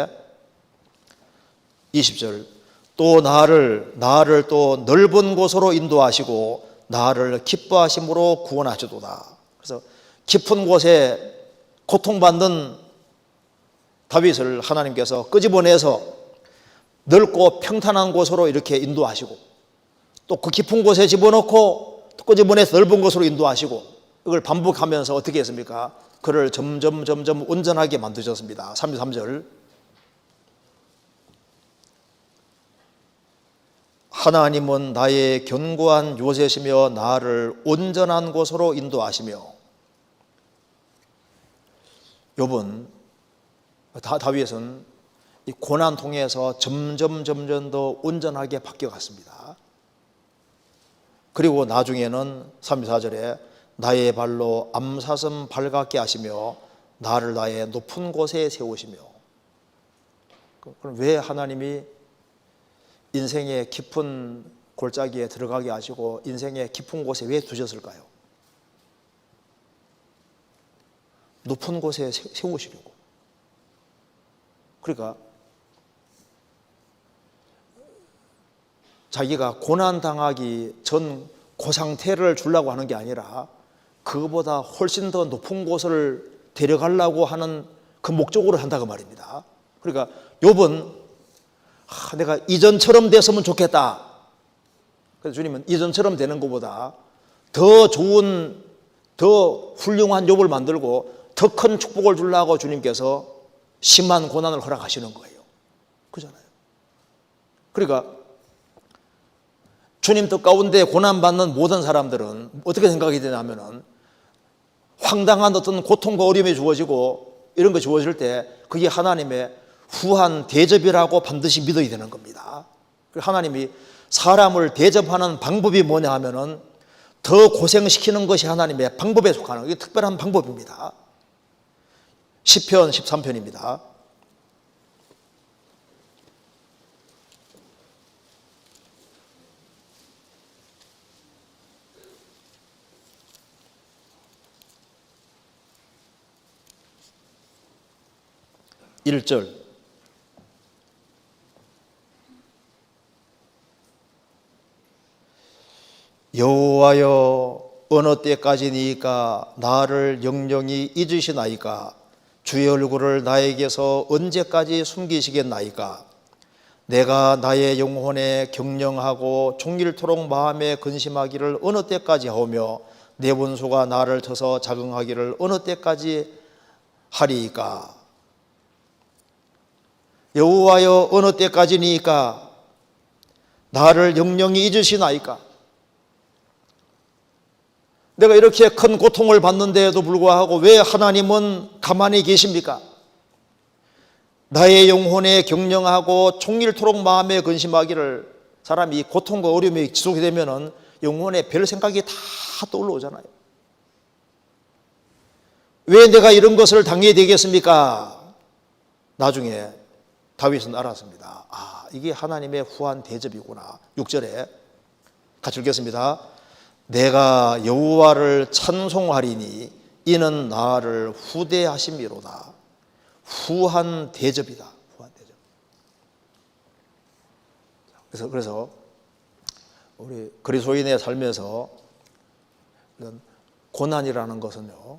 또 나를 또 넓은 곳으로 인도하시고 나를 기뻐하심으로 구원하시도다. 그래서 깊은 곳에 고통받는 다윗을 하나님께서 끄집어내서 넓고 평탄한 곳으로 이렇게 인도하시고 또 그 깊은 곳에 집어넣고 또 끄집어내서 넓은 곳으로 인도하시고 이걸 반복하면서 어떻게 했습니까? 그를 점점 온전하게 만드셨습니다. 33절 하나님은 나의 견고한 요새시며 나를 온전한 곳으로 인도하시며. 욥은 다윗은 이 고난 통해서 점점 더 온전하게 바뀌어갔습니다. 그리고 나중에는 34절에 나의 발로 암사슴 발같게 하시며 나를 나의 높은 곳에 세우시며. 그럼 왜 하나님이 인생의 깊은 골짜기에 들어가게 하시고 인생의 깊은 곳에 왜 두셨을까요? 높은 곳에 세우시려고. 그러니까 자기가 고난당하기 전 그 상태를 주려고 하는 게 아니라 그거보다 훨씬 더 높은 곳을 데려가려고 하는 그 목적으로 한다고 말입니다. 그러니까 욥은 내가 이전처럼 됐으면 좋겠다. 그래서 주님은 이전처럼 되는 것보다 더 좋은, 더 훌륭한 욥을 만들고 더 큰 축복을 주려고 주님께서 심한 고난을 허락하시는 거예요. 그잖아요. 그러니까 주님 뜻 가운데 고난받는 모든 사람들은 어떻게 생각이 되냐면은 황당한 어떤 고통과 어려움이 주어지고 이런 거 주어질 때 그게 하나님의 후한 대접이라고 반드시 믿어야 되는 겁니다. 하나님이 사람을 대접하는 방법이 뭐냐 하면은 더 고생시키는 것이 하나님의 방법에 속하는, 이게 특별한 방법입니다. 시편 13편입니다. (1절) 여호와여 어느 때까지니까 나를 영영히 잊으시나이까? 주의 얼굴을 나에게서 언제까지 숨기시겠나이까? 내가 나의 영혼에 경영하고 종일토록 마음에 근심하기를 어느 때까지 하오며 내 원수가 나를 쳐서 자긍하기를 어느 때까지 하리이까? 여호와여 어느 때까지니까 나를 영영히 잊으시나이까? 내가 이렇게 큰 고통을 받는데도 불구하고 왜 하나님은 가만히 계십니까? 나의 영혼에 경영하고 종일토록 마음에 근심하기를, 사람이 고통과 어려움이 지속이 되면은 영혼에 별 생각이 다 떠올라오잖아요. 왜 내가 이런 것을 당해야 되겠습니까? 나중에 다윗은 알았습니다. 이게 하나님의 후한 대접이구나. 6절에 같이 읽겠습니다. 내가 여호와를 찬송하리니 이는 나를 후대하심이로다. 후한 대접이다. 후한 대접. 그래서 우리 그리스도인의 삶에서 이런 고난이라는 것은요,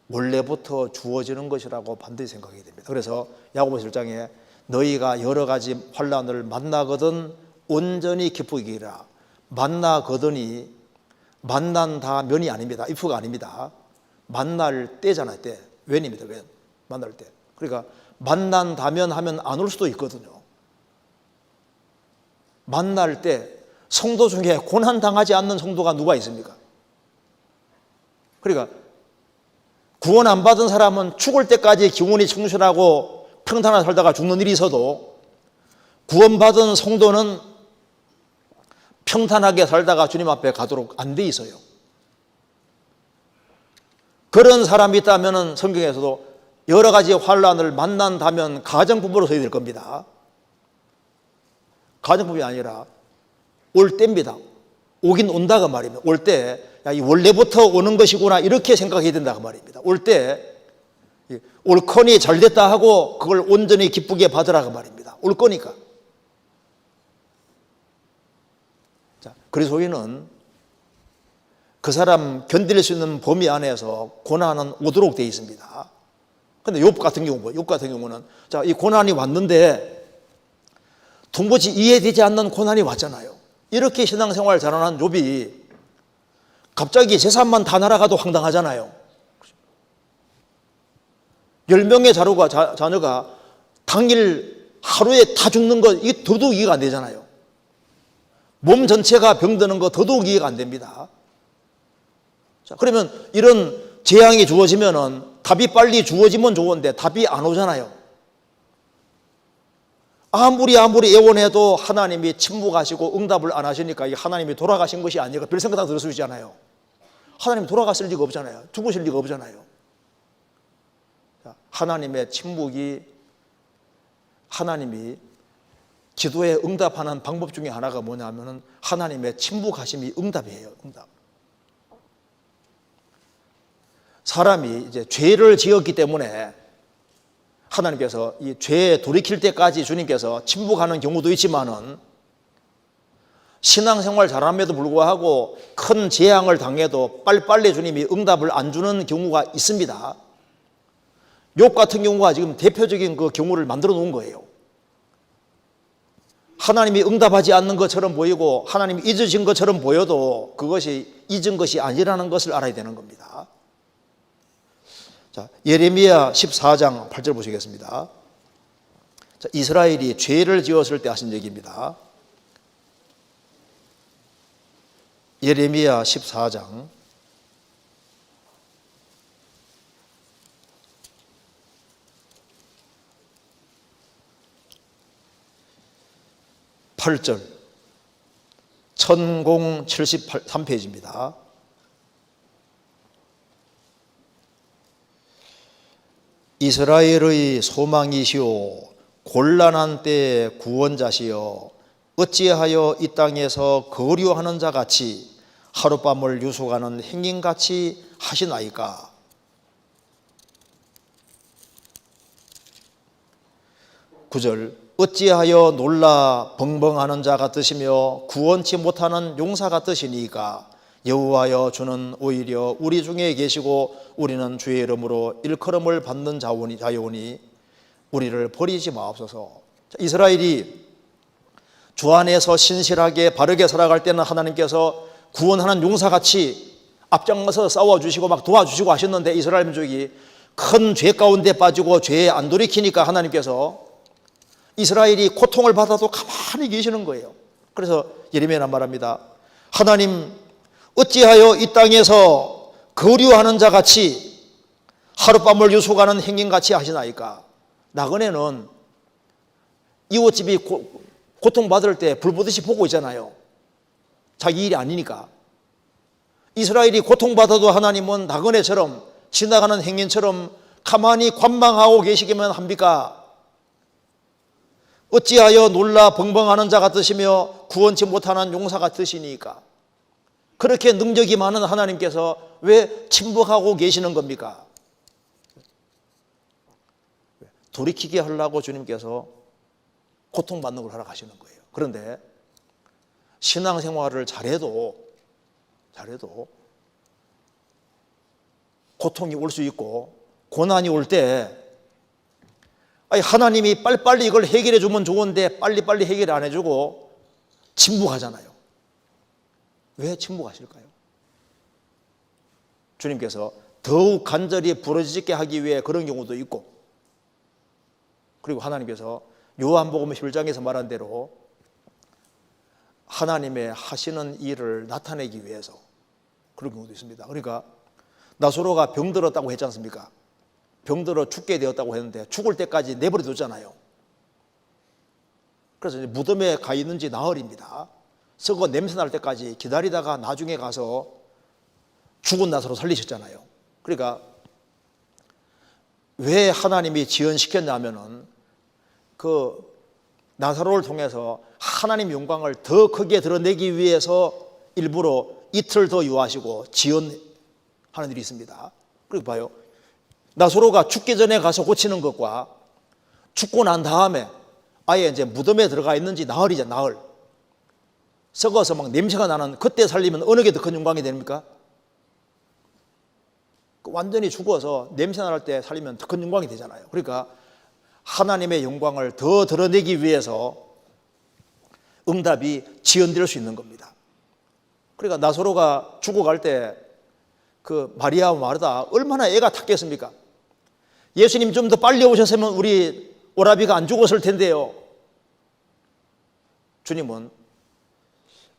원래부터 주어지는 것이라고 반드시 생각해야 됩니다. 그래서 야고보서 1장에 너희가 여러 가지 환난을 만나거든 온전히 기쁘기라. 만나거든이 만난다면이 아닙니다. if가 아닙니다. 만날 때잖아요. 때. when입니다. when. 만날 때. 그러니까 만난다면 하면 안 올 수도 있거든요. 만날 때 성도 중에 고난당하지 않는 성도가 누가 있습니까? 그러니까 구원 안 받은 사람은 죽을 때까지 기운이 충실하고 평탄하게 살다가 죽는 일이 있어도 구원받은 성도는 평탄하게 살다가 주님 앞에 가도록 안 돼 있어요. 그런 사람이 있다면 성경에서도 여러 가지 환난을 만난다면 가정부부로 서야 될 겁니다. 가정법이 아니라 올 때입니다. 오긴 온다가 말입니다. 올 때, 야, 이 원래부터 오는 것이구나 이렇게 생각해야 된다가 말입니다. 올 때 올거니 잘 됐다 하고 그걸 온전히 기쁘게 받으라가 말입니다. 올 거니까. 자, 그리스도인은 그 사람 견딜 수 있는 범위 안에서 고난은 오도록 되어 있습니다. 근데 욥 같은 경우는 자, 이 고난이 왔는데 도무지 이해되지 않는 고난이 왔잖아요. 이렇게 신앙생활 잘하는 욥이 갑자기 재산만 다 날아가도 황당하잖아요. 10명의 자녀가 당일 하루에 다 죽는 거 이게 더더욱 이해가 안 되잖아요. 몸 전체가 병드는 거 더더욱 이해가 안 됩니다. 자, 그러면 이런 재앙이 주어지면은 답이 빨리 주어지면 좋은데 답이 안 오잖아요. 아무리 애원해도 하나님이 침묵하시고 응답을 안 하시니까 하나님이 돌아가신 것이 아니라 별 생각 다 들을 수 있잖아요. 하나님이 돌아갔을 리가 없잖아요. 죽으실 리가 없잖아요. 하나님의 침묵이 하나님이 기도에 응답하는 방법 중에 하나가 뭐냐면은 하나님의 침묵하심이 응답이에요. 응답. 사람이 이제 죄를 지었기 때문에 하나님께서 이 죄에 돌이킬 때까지 주님께서 침묵하는 경우도 있지만은 신앙생활 잘함에도 불구하고 큰 재앙을 당해도 빨리빨리 주님이 응답을 안 주는 경우가 있습니다. 욥 같은 경우가 지금 대표적인 그 경우를 만들어 놓은 거예요. 하나님이 응답하지 않는 것처럼 보이고 하나님이 잊으신 것처럼 보여도 그것이 잊은 것이 아니라는 것을 알아야 되는 겁니다. 자, 예레미야 14장 8절 보시겠습니다. 자, 이스라엘이 죄를 지었을 때 하신 얘기입니다. 예레미야 14장 8절 1073페이지입니다. 이스라엘의 소망이시오 곤란한 때의 구원자시여 어찌하여 이 땅에서 거류하는 자같이 하룻밤을 유숙하는 행인같이 하시나이까. 9절 어찌하여 놀라 벙벙하는 자 같으시며 구원치 못하는 용사 같으시니까. 여호와여 주는 오히려 우리 중에 계시고 우리는 주의 이름으로 일컬음을 받는 자요니 우리를 버리지 마옵소서. 이스라엘이 주 안에서 신실하게 바르게 살아갈 때는 하나님께서 구원하는 용사같이 앞장서서 싸워주시고 막 도와주시고 하셨는데 이스라엘 민족이 큰 죄 가운데 빠지고 죄에 안 돌이키니까 하나님께서 이스라엘이 고통을 받아도 가만히 계시는 거예요. 그래서 예레미야는 말합니다. 하나님 어찌하여 이 땅에서 거류하는 자같이 하룻밤을 유숙하는 행인같이 하시나이까. 나그네는 이웃집이 고통받을 때 불보듯이 보고 있잖아요. 자기 일이 아니니까. 이스라엘이 고통받아도 하나님은 나그네처럼 지나가는 행인처럼 가만히 관망하고 계시기만 합니까? 어찌하여 놀라 벙벙하는 자 같으시며 구원치 못하는 용사 같으시니까. 그렇게 능력이 많은 하나님께서 왜 침묵하고 계시는 겁니까? 돌이키게 하려고 주님께서 고통받는 걸 하러 가시는 거예요. 그런데 신앙생활을 잘해도 고통이 올 수 있고 고난이 올 때 하나님이 빨리빨리 이걸 해결해 주면 좋은데 빨리빨리 해결 안 해주고 침묵하잖아요. 왜 침묵하실까요? 주님께서 더욱 간절히 부르짖게 하기 위해 그런 경우도 있고, 그리고 하나님께서 요한복음 11장에서 말한 대로 하나님의 하시는 일을 나타내기 위해서 그런 경우도 있습니다. 그러니까 나사로가 병들었다고 했지 않습니까? 병들어 죽게 되었다고 했는데 죽을 때까지 내버려 뒀잖아요. 그래서 이제 무덤에 가 있는지 나흘입니다. 썩어 냄새 날 때까지 기다리다가 나중에 가서 죽은 나사로 살리셨잖아요. 그러니까 왜 하나님이 지연시켰냐면은 그 나사로를 통해서 하나님 영광을 더 크게 드러내기 위해서 일부러 이틀 더 유하시고 지연하는 일이 있습니다. 그리고 봐요, 나사로가 죽기 전에 가서 고치는 것과 죽고 난 다음에 아예 이제 무덤에 들어가 있는지 나흘이죠. 나흘 썩어서 막 냄새가 나는 그때 살리면 어느 게 더 큰 영광이 됩니까? 완전히 죽어서 냄새 날 때 살리면 더 큰 영광이 되잖아요. 그러니까 하나님의 영광을 더 드러내기 위해서 응답이 지연될 수 있는 겁니다. 그러니까 나사로가 죽어갈 때 그 마리아와 마르다 얼마나 애가 탔겠습니까? 예수님 좀 더 빨리 오셨으면 우리 오라비가 안 죽었을 텐데요. 주님은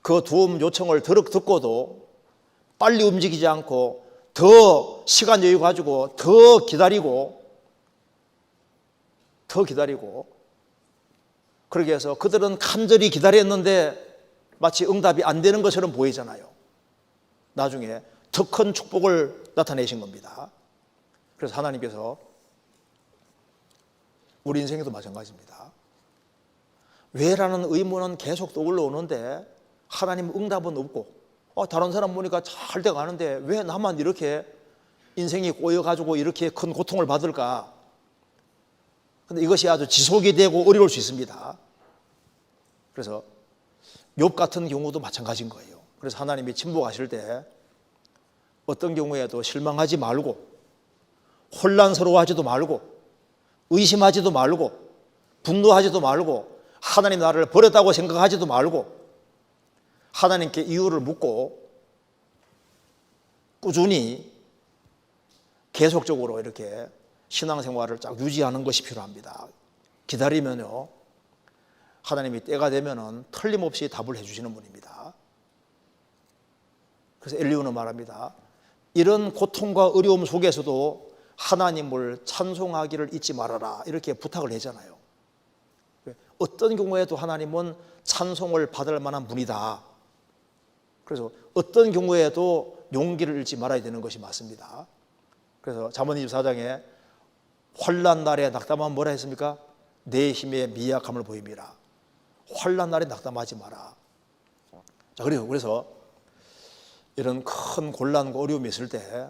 그 도움 요청을 듣고도 빨리 움직이지 않고 더 시간 여유 가지고 더 기다리고 그러게 해서 그들은 간절히 기다렸는데 마치 응답이 안 되는 것처럼 보이잖아요. 나중에 더 큰 축복을 나타내신 겁니다. 그래서 하나님께서 우리 인생에도 마찬가지입니다. 왜라는 의문은 계속 떠올라 오는데 하나님 응답은 없고 다른 사람 보니까 잘 돼가는데 왜 나만 이렇게 인생이 꼬여가지고 이렇게 큰 고통을 받을까? 근데 이것이 아주 지속이 되고 어려울 수 있습니다. 그래서 욥 같은 경우도 마찬가지인 거예요. 그래서 하나님이 침묵하실 때 어떤 경우에도 실망하지 말고 혼란스러워하지도 말고 의심하지도 말고 분노하지도 말고 하나님 나를 버렸다고 생각하지도 말고 하나님께 이유를 묻고 꾸준히 계속적으로 이렇게 신앙생활을 쫙 유지하는 것이 필요합니다. 기다리면요 하나님이 때가 되면은 틀림없이 답을 해주시는 분입니다. 그래서 엘리야는 말합니다. 이런 고통과 어려움 속에서도 하나님을 찬송하기를 잊지 말아라 이렇게 부탁을 하잖아요. 어떤 경우에도 하나님은 찬송을 받을 만한 분이다. 그래서 어떤 경우에도 용기를 잃지 말아야 되는 것이 맞습니다. 그래서 잠언 24장에 환난 날에 낙담하면 뭐라 했습니까? 내 힘의 미약함을 보임이라. 환난 날에 낙담하지 마라. 자, 그래서 이런 큰 곤란과 어려움이 있을 때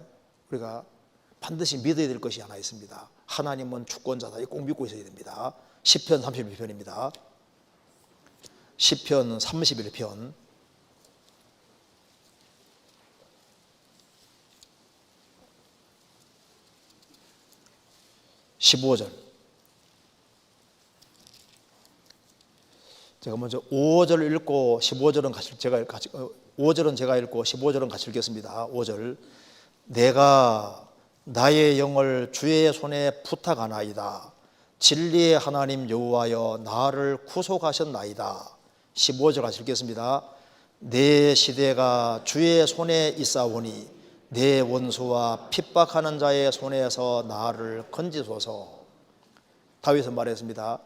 우리가 반드시 믿어야 될 것이 하나 있습니다. 하나님은 주권자다. 꼭 믿고 있어야 됩니다. 시편 31편입니다. 시편 31편 15절. 제가 먼저 5절 읽고 15절은 제가 읽고 15절은 같이 읽겠습니다. 5절. 내가 나의 영을 주의 손에 부탁하나이다. 진리의 하나님 여호와여 나를 구속하셨나이다. 15절 같이 읽겠습니다. 내 시대가 주의 손에 있사오니 내 원수와 핍박하는 자의 손에서 나를 건지소서. 다윗은 말했습니다.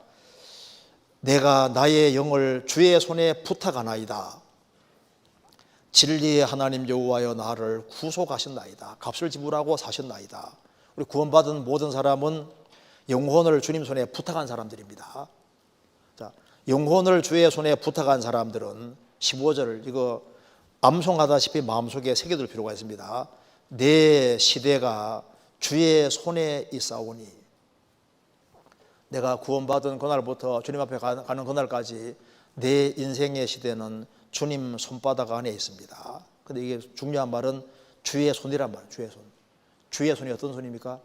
내가 나의 영을 주의 손에 부탁하나이다. 진리의 하나님 여호와여 나를 구속하셨나이다. 값을 지불하고 사셨나이다. 우리 구원받은 모든 사람은 영혼을 주님 손에 부탁한 사람들입니다. 자, 영혼을 주의 손에 부탁한 사람들은 15절을 이거 암송하다시피 마음속에 새겨둘 필요가 있습니다. 내 시대가 주의 손에 있사오니. 내가 구원받은 그날부터 주님 앞에 가는 그날까지 내 인생의 시대는 주님 손바닥 안에 있습니다. 근데 이게 중요한 말은 주의 손이란 말이에요. 주의 손. 주의 손이 어떤 손입니까?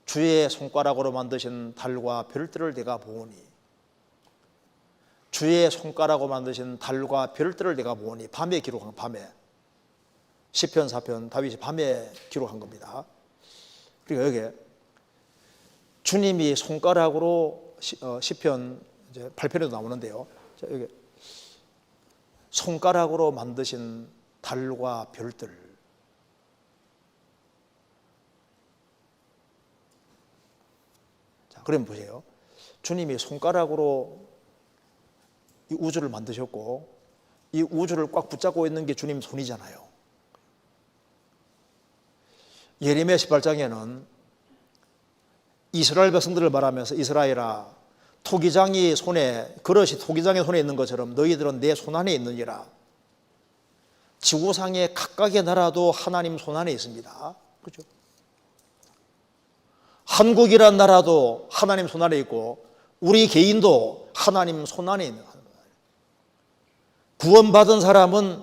주의 손가락으로 만드신 달과 별들을 내가 보오니, 주의 손가락으로 만드신 달과 별들을 내가 보오니. 밤에 기록한, 밤에. 시편 4편 다윗이 밤에 기록한 겁니다. 그러니까 여기 주님이 손가락으로 시편 이제 8편에도 나오는데요. 자, 여기 손가락으로 만드신 달과 별들. 자, 그럼 보세요. 주님이 손가락으로 이 우주를 만드셨고, 이 우주를 꽉 붙잡고 있는 게 주님 손이잖아요. 예레미야 18장에는 이스라엘 백성들을 말하면서 이스라엘아, 토기장이 손에, 그릇이 토기장의 손에 있는 것처럼 너희들은 내 손 안에 있느니라. 지구상의 각각의 나라도 하나님 손 안에 있습니다. 그렇죠? 한국이란 나라도 하나님 손 안에 있고, 우리 개인도 하나님 손 안에 있는 거예요. 구원받은 사람은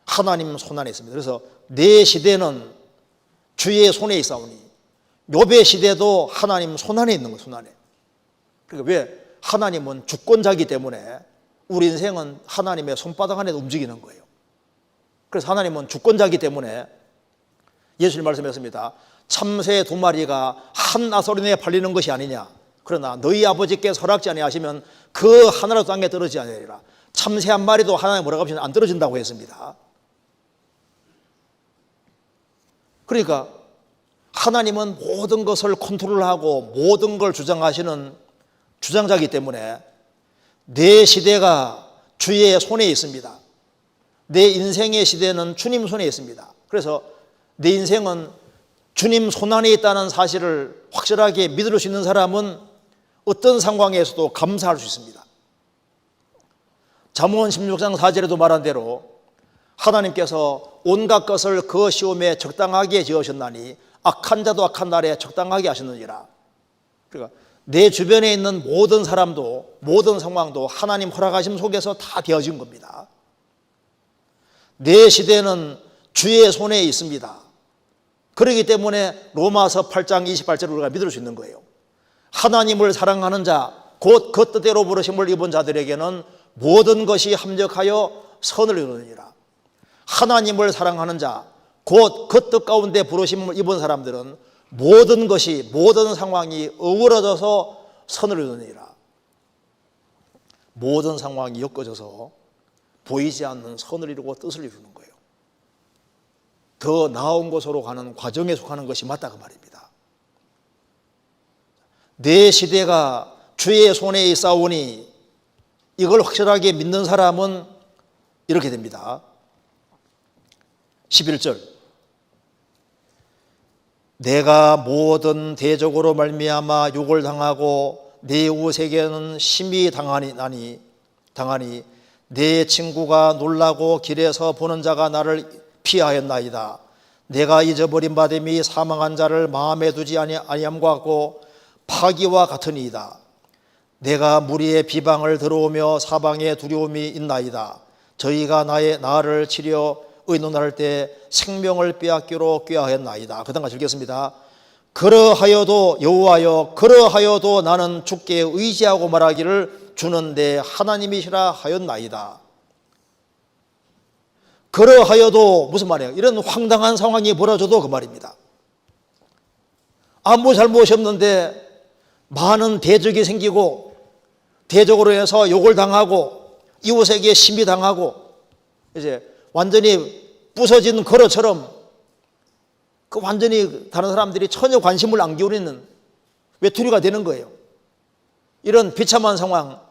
하나님 손 안에 있습니다. 그래서 내 시대는 주의 손에 있사오니, 욥의 시대도 하나님 손 안에 있는 거예요. 손 안에. 그러니까 왜? 하나님은 주권자이기 때문에 우리 인생은 하나님의 손바닥 안에 움직이는 거예요. 그래서 하나님은 주권자이기 때문에 예수님 말씀했습니다. 참새 2마리가 한 아소린에 팔리는 것이 아니냐. 그러나 너희 아버지께서 허락지 아니하시면 그 하나라도 땅에 떨어지지 아니하리라. 참새 1마리도 하나님 뭐라고 하시면 안 떨어진다고 했습니다. 그러니까 하나님은 모든 것을 컨트롤하고 모든 걸 주장하시는 주장자이기 때문에 내 시대가 주의 손에 있습니다. 내 인생의 시대는 주님 손에 있습니다. 그래서 내 인생은 주님 손 안에 있다는 사실을 확실하게 믿을 수 있는 사람은 어떤 상황에서도 감사할 수 있습니다. 잠언 16장 4절에도 말한 대로 하나님께서 온갖 것을 그 시험에 적당하게 지으셨나니 악한 자도 악한 날에 적당하게 하셨느니라. 그러니까 내 주변에 있는 모든 사람도 모든 상황도 하나님 허락하심 속에서 다 되어진 겁니다. 내 시대는 주의 손에 있습니다. 그렇기 때문에 로마서 8장 28절을 우리가 믿을 수 있는 거예요. 하나님을 사랑하는 자, 곧 그 뜻대로 부르심을 입은 자들에게는 모든 것이 합력하여 선을 이루느니라. 하나님을 사랑하는 자, 곧 그 뜻 가운데 부르심을 입은 사람들은 모든 것이, 모든 상황이 어우러져서 선을 이루느니라. 모든 상황이 엮어져서 보이지 않는 선을 이루고 뜻을 이루는 거예요. 더 나은 곳으로 가는 과정에 속하는 것이 맞다 그 말입니다. 내 시대가 주의 손에 있사오니, 이걸 확실하게 믿는 사람은 이렇게 됩니다. 11절, 내가 모든 대적으로 말미암아 욕을 당하고 내 이웃에게는 심히 당하니 내 친구가 놀라고 길에서 보는 자가 나를 피하였나이다. 내가 잊어버린 바됨이 사망한 자를 마음에 두지 아니함과 같고 파기와 같으니이다. 내가 무리의 비방을 들어오며 사방에 두려움이 있나이다. 저희가 나를 치려 의논할 때 생명을 빼앗기로 꾀하였나이다. 그 다음 같이 읽겠습니다. 그러하여도 여호와여, 그러하여도 나는 주께 의지하고 말하기를 주는 내 하나님이시라 하였나이다. 그러하여도 무슨 말이에요? 이런 황당한 상황이 벌어져도 그 말입니다. 아무 잘못이 없는데 많은 대적이 생기고 대적으로 해서 욕을 당하고 이웃에게 심히 당하고 이제 완전히 부서진 거로처럼 그 완전히 다른 사람들이 전혀 관심을 안 기울이는 외톨이가 되는 거예요. 이런 비참한 상황,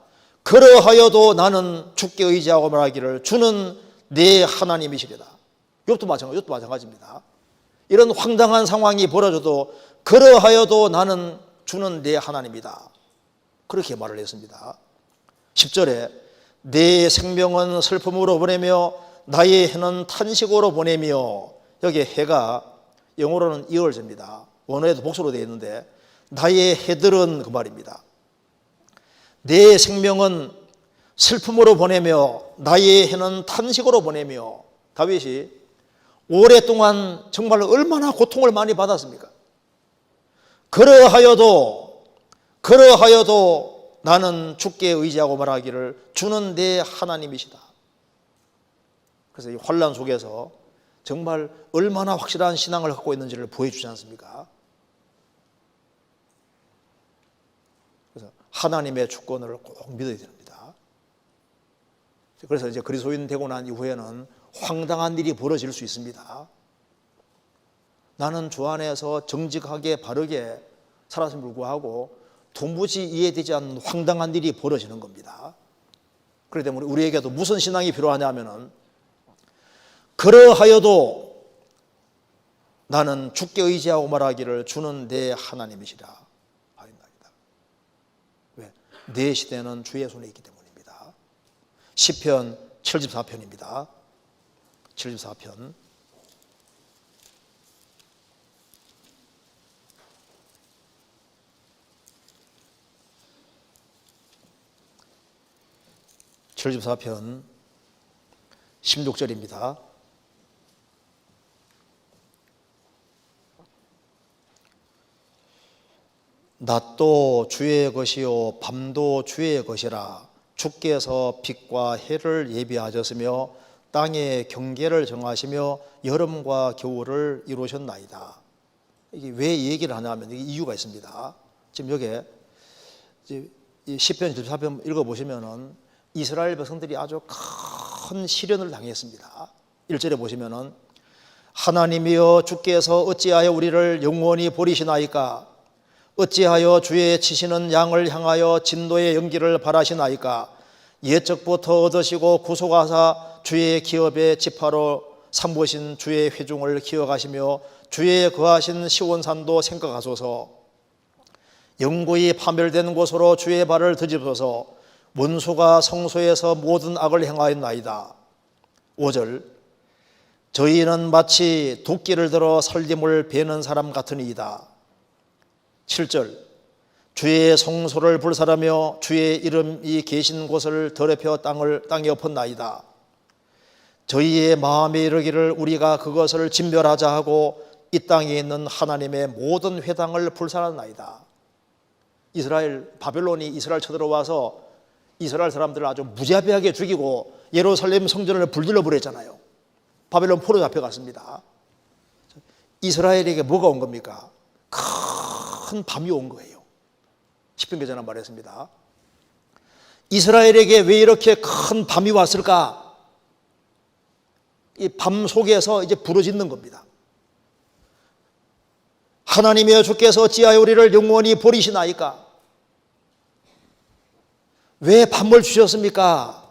그러하여도 나는 주께 의지하고 말하기를 주는 내 하나님이시리다. 욥도 마찬가지입니다. 이런 황당한 상황이 벌어져도 그러하여도 나는 주는 내 하나님이다. 그렇게 말을 했습니다. 10절에 내 생명은 슬픔으로 보내며 나의 해는 탄식으로 보내며, 여기 해가 영어로는 이얼제입니다. 원어에도 복수로 되어 있는데 나의 해들은 그 말입니다. 내 생명은 슬픔으로 보내며 나의 해는 탄식으로 보내며, 다윗이 오랫동안 정말 얼마나 고통을 많이 받았습니까? 그러하여도 나는 주께 의지하고 말하기를 주는 내 하나님이시다. 그래서 이 환난 속에서 정말 얼마나 확실한 신앙을 갖고 있는지를 보여주지 않습니까? 그래서 하나님의 주권을 꼭 믿어야 됩니다. 그래서 이제 그리스도인 되고 난 이후에는 황당한 일이 벌어질 수 있습니다. 나는 주 안에서 정직하게 바르게 살았음을 불구하고 도무지 이해되지 않는 황당한 일이 벌어지는 겁니다. 그렇기 때문에 우리에게도 무슨 신앙이 필요하냐면은 그러하여도 나는 주께 의지하고 말하기를 주는 내 하나님이시라 하였나이다. 왜? 내 시대는 주의 손에 있기 때문입니다. 시편 74편입니다. 74편 74편 16절입니다. 낮도 주의 것이요 밤도 주의 것이라. 주께서 빛과 해를 예비하셨으며 땅의 경계를 정하시며 여름과 겨울을 이루셨나이다. 이게 왜 얘기를 하냐면 이유가 있습니다. 지금 여기에 시편 74편 읽어보시면은 이스라엘 백성들이 아주 큰 시련을 당했습니다. 1절에 보시면은 하나님이여 주께서 어찌하여 우리를 영원히 버리시나이까? 어찌하여 주의 치시는 양을 향하여 진노의 연기를 바라시나이까? 옛적부터 얻으시고 구속하사 주의 기업의 지파로 삼으신 주의 회중을 기억하시며 주의 거하신 시온산도 생각하소서. 영구히 파멸된 곳으로 주의 발을 드집소서. 원수가 성소에서 모든 악을 행하였나이다. 5절 저희는 마치 도끼를 들어 살림을 베는 사람 같으니이다. 7절 주의 성소를 불살하며 주의 이름이 계신 곳을 더럽혀 땅에 엎었나이다. 저희의 마음에 이르기를 우리가 그것을 진멸하자 하고 이 땅에 있는 하나님의 모든 회당을 불살하나이다. 바벨론이 이스라엘 쳐들어와서 이스라엘 사람들을 아주 무자비하게 죽이고 예루살렘 성전을 불질러 버렸잖아요. 바벨론 포로 잡혀갔습니다. 이스라엘에게 뭐가 온 겁니까? 큰 밤이 온 거예요. 시편 기자는 말했습니다. 이스라엘에게 왜 이렇게 큰 밤이 왔을까? 이 밤 속에서 이제 부르짖는 겁니다. 하나님이여 주께서 어찌하여 우리를 영원히 버리시나이까? 왜 밤을 주셨습니까?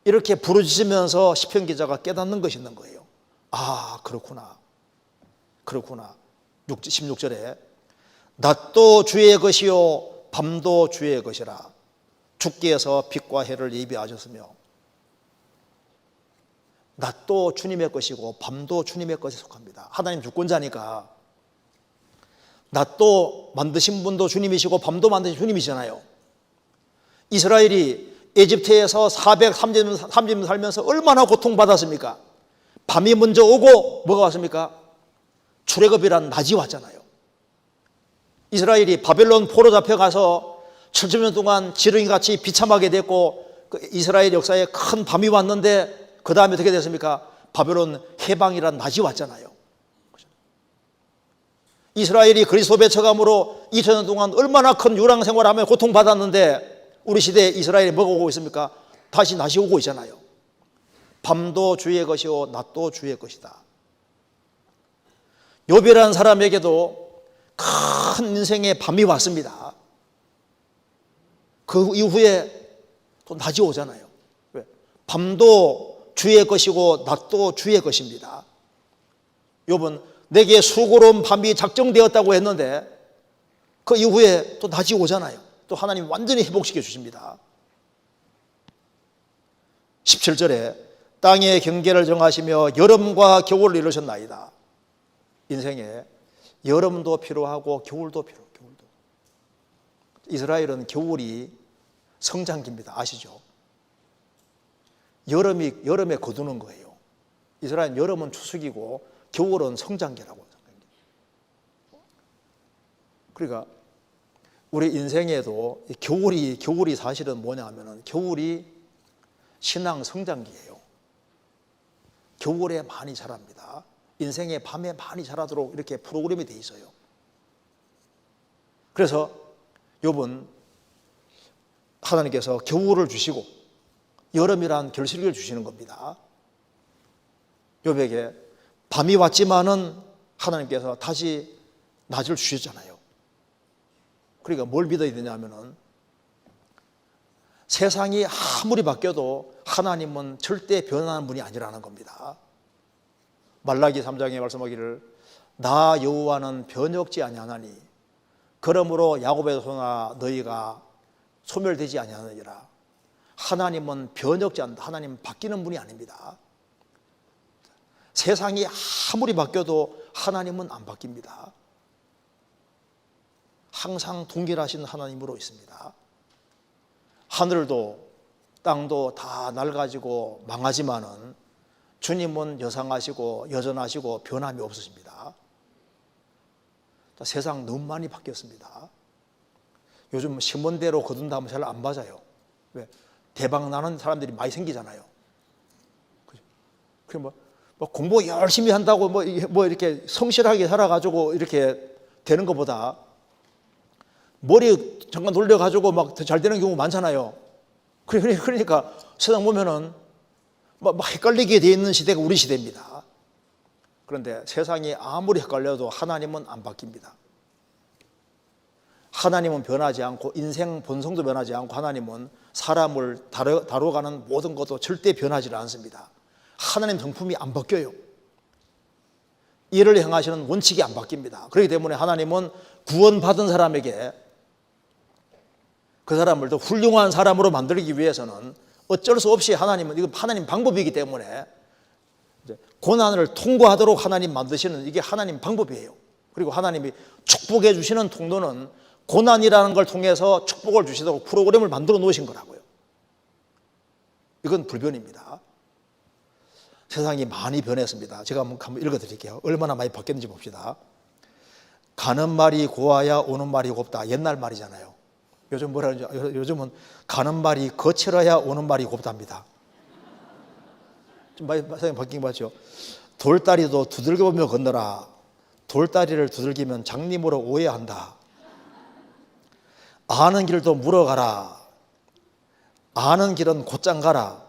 이렇게 부르짖으면서 시편 기자가 깨닫는 것이 있는 거예요. 아, 그렇구나. 16절에 낮도 주의 것이요 밤도 주의 것이라. 주께서 빛과 해를 예비하셨으며. 낮도 주님의 것이고 밤도 주님의 것에 속합니다. 하나님 주권자니까 낮도 만드신 분도 주님이시고 밤도 만드신 주님이시잖아요. 이스라엘이 에집트에서 430년 살면서 얼마나 고통받았습니까? 밤이 먼저 오고 뭐가 왔습니까? 출애굽이란 낮이 왔잖아요. 이스라엘이 바벨론 포로 잡혀가서 7천년 동안 지렁이같이 비참하게 됐고 이스라엘 역사에 큰 밤이 왔는데 그 다음에 어떻게 됐습니까? 바벨론 해방이란 낮이 왔잖아요. 이스라엘이 그리스도 배척함으로 2000년 동안 얼마나 큰 유랑생활하며 고통받았는데 우리 시대에 이스라엘이 뭐가 오고 있습니까? 다시 낮이 오고 있잖아요. 밤도 주의 것이요 낮도 주의 것이다. 욥이라는 사람에게도 큰 인생의 밤이 왔습니다. 그 이후에 또 낮이 오잖아요. 왜? 밤도 주의 것이고 낮도 주의 것입니다. 욥은 내게 수고로운 밤이 작정되었다고 했는데 그 이후에 또 낮이 오잖아요. 또 하나님 완전히 회복시켜 주십니다. 17절에 땅의 경계를 정하시며 여름과 겨울을 이루셨나이다. 인생에 여름도 필요하고 겨울도 필요해요. 겨울도. 이스라엘은 겨울이 성장기입니다. 아시죠? 여름에 거두는 거예요. 이스라엘은 여름은 추수기고 겨울은 성장기라고. 그러니까 우리 인생에도 겨울이 사실은 뭐냐 하면은 겨울이 신앙 성장기예요. 겨울에 많이 자랍니다. 인생의 밤에 많이 자라도록 이렇게 프로그램이 돼 있어요. 그래서 욥은 하나님께서 겨울을 주시고 여름이란 결실을 주시는 겁니다. 욥에게 밤이 왔지만은 하나님께서 다시 낮을 주셨잖아요. 그러니까 뭘 믿어야 되냐면은 세상이 아무리 바뀌어도 하나님은 절대 변하는 분이 아니라는 겁니다. 말라기 3장에 말씀하기를 나 여호와는 변혁지 아니하나니 그러므로 야곱의 소나 너희가 소멸되지 아니하느니라. 하나님은 변혁지 않는다. 하나님은 바뀌는 분이 아닙니다. 세상이 아무리 바뀌어도 하나님은 안 바뀝니다. 항상 동일하신 하나님으로 있습니다. 하늘도 땅도 다 낡아지고 망하지만은 주님은 여상하시고 여전하시고 변함이 없으십니다. 세상 너무 많이 바뀌었습니다. 요즘 신문대로 거둔다 하면 잘 안 맞아요. 왜? 대박 나는 사람들이 많이 생기잖아요. 그죠? 뭐 공부 열심히 한다고 뭐 이렇게 성실하게 살아가지고 이렇게 되는 것보다 머리 잠깐 돌려가지고 막 잘 되는 경우 많잖아요. 그러니까 세상 보면은 막 헷갈리게 돼 있는 시대가 우리 시대입니다. 그런데 세상이 아무리 헷갈려도 하나님은 안 바뀝니다. 하나님은 변하지 않고 인생 본성도 변하지 않고 하나님은 사람을 다뤄가는 모든 것도 절대 변하지 않습니다. 하나님 성품이 안 바뀌어요. 이를 행하시는 원칙이 안 바뀝니다. 그렇기 때문에 하나님은 구원받은 사람에게 그 사람을 더 훌륭한 사람으로 만들기 위해서는 어쩔 수 없이 하나님은 이건 하나님 방법이기 때문에 고난을 통과하도록 하나님 만드시는 이게 하나님 방법이에요. 그리고 하나님이 축복해 주시는 통로는 고난이라는 걸 통해서 축복을 주시도록 프로그램을 만들어 놓으신 거라고요. 이건 불변입니다. 세상이 많이 변했습니다. 제가 한번 읽어드릴게요. 얼마나 많이 바뀌었는지 봅시다. 가는 말이 고와야 오는 말이 곱다. 옛날 말이잖아요. 요즘 뭐라 그러죠? 요즘은 가는 말이 거칠어야 오는 말이 곱답니다. 좀 많이 바뀐 거 맞죠? 돌다리도 두들겨보며 건너라. 돌다리를 두들기면 장님으로 오해한다. 아는 길도 물어가라. 아는 길은 곧장 가라.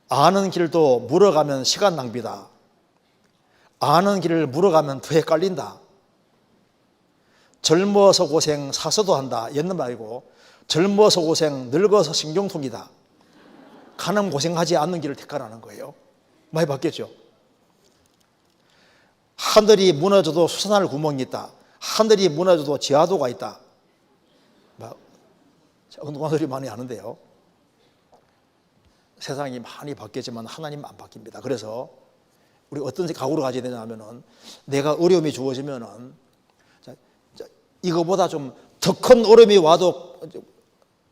아는 길도 물어가면 시간 낭비다. 아는 길을 물어가면 더 헷갈린다. 젊어서 고생 사서도 한다. 옛날 말이고 젊어서 고생 늙어서 신경통이다. 가는 고생하지 않는 길을 택하라는 거예요. 많이 바뀌었죠. 하늘이 무너져도 솟아날 구멍이 있다. 하늘이 무너져도 지하도가 있다. 엉뚱한 소리 많이 하는데요. 세상이 많이 바뀌었지만 하나님은 안 바뀝니다. 그래서 우리 어떤 각오를 가져야 되냐 하면은 내가 어려움이 주어지면은 이거보다 좀 더 큰 어려움이 와도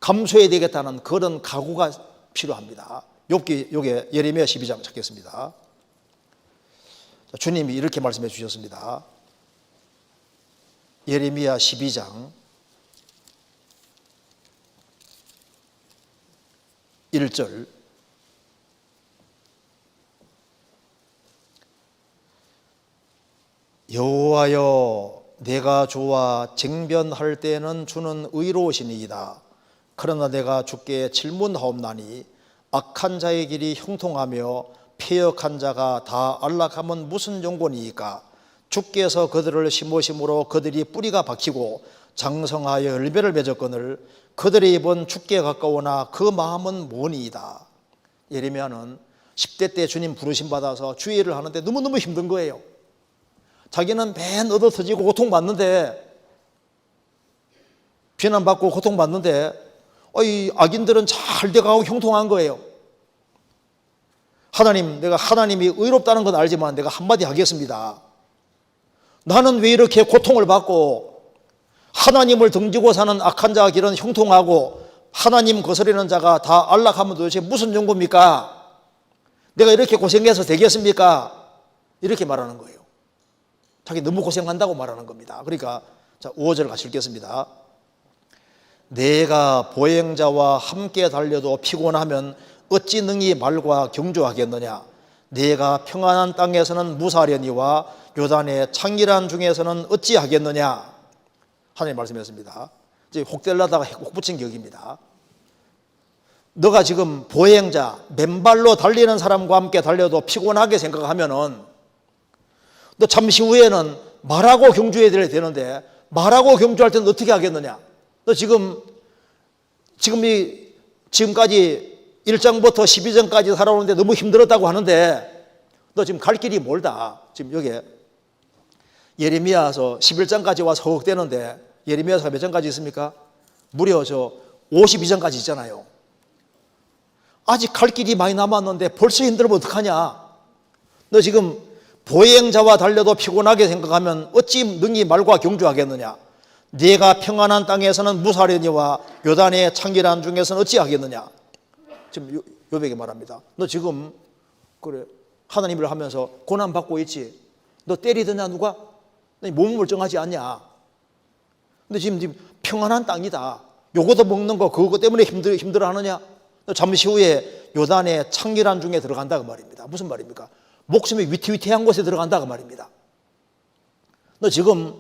감수해야 되겠다는 그런 각오가 필요합니다. 요게 예레미야 12장 찾겠습니다. 주님이 이렇게 말씀해 주셨습니다. 예레미야 12장 1절 여호와여 내가 주와 쟁변할 때는 주는 의로우시니이다. 그러나 내가 주께 질문하옵나니 악한 자의 길이 형통하며 패역한 자가 다 안락하면 무슨 용곤이이까? 주께서 그들을 심으심으로 그들이 뿌리가 박히고 장성하여 열매를 맺었거늘 그들의 입은 주께 가까우나 그 마음은 머니이다. 예레미야는 10대 때 주님 부르심 받아서 주의 일을 하는데 너무너무 힘든 거예요. 자기는 맨 얻어터지고 고통받는데 비난받고 고통받는데 이 악인들은 잘 돼가고 형통한 거예요. 하나님, 내가 하나님이 의롭다는 건 알지만 내가 한마디 하겠습니다. 나는 왜 이렇게 고통을 받고 하나님을 등지고 사는 악한 자의 길은 형통하고 하나님 거스르는 자가 다 안락하면 도대체 무슨 용고입니까? 내가 이렇게 고생해서 되겠습니까? 이렇게 말하는 거예요. 자기 너무 고생한다고 말하는 겁니다. 그러니까 자, 5절 같이 읽겠습니다. 내가 보행자와 함께 달려도 피곤하면 어찌 능히 말과 경주하겠느냐? 내가 평안한 땅에서는 무사하려니와 요단의 창길한 중에서는 어찌하겠느냐? 하나님 말씀했습니다. 이제 혹될라다가 혹 붙인 격입니다. 너가 지금 보행자, 맨발로 달리는 사람과 함께 달려도 피곤하게 생각하면은 너 잠시 후에는 말하고 경주해야 되는데 말하고 경주할 때는 어떻게 하겠느냐? 너 지금까지 1장부터 12장까지 살아오는데 너무 힘들었다고 하는데 너 지금 갈 길이 멀다. 지금 여기 예레미야서 11장까지 와서 허걱대는데 예레미야서가 몇 장까지 있습니까? 무려 52장까지 있잖아요. 아직 갈 길이 많이 남았는데 벌써 힘들면 어떡하냐? 너 지금 보행자와 달려도 피곤하게 생각하면 어찌 능히 말과 경주하겠느냐? 네가 평안한 땅에서는 무사하려니와 요단의 창길한 중에서는 어찌하겠느냐? 지금 요백이 말합니다. 너 지금 그래 하나님을 하면서 고난 받고 있지? 너 때리더냐 누가? 너 몸을 멀쩡하지 않냐? 근데 지금 평안한 땅이다. 요거도 먹는 거 그거 때문에 힘들어하느냐? 너 잠시 후에 요단의 창길한 중에 들어간다 그 말입니다. 무슨 말입니까? 목숨이 위태위태한 곳에 들어간다 그 말입니다. 너 지금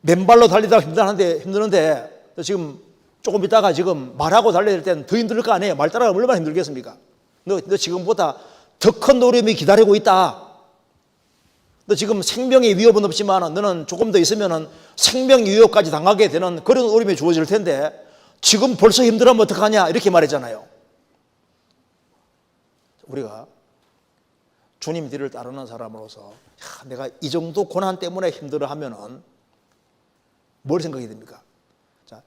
맨발로 달리다가 힘드는데 너 지금 조금 있다가 지금 말하고 달려야 될 때는 더 힘들 거 아니에요? 말 따라가면 얼마나 힘들겠습니까? 너 지금보다 더 큰 어려움이 기다리고 있다. 너 지금 생명의 위협은 없지만 너는 조금 더 있으면 생명 위협까지 당하게 되는 그런 어려움이 주어질 텐데 지금 벌써 힘들어하면 어떡하냐? 이렇게 말했잖아요. 우리가 주님 뒤를 따르는 사람으로서 내가 이 정도 고난 때문에 힘들어하면은 뭘 생각이 됩니까? 자,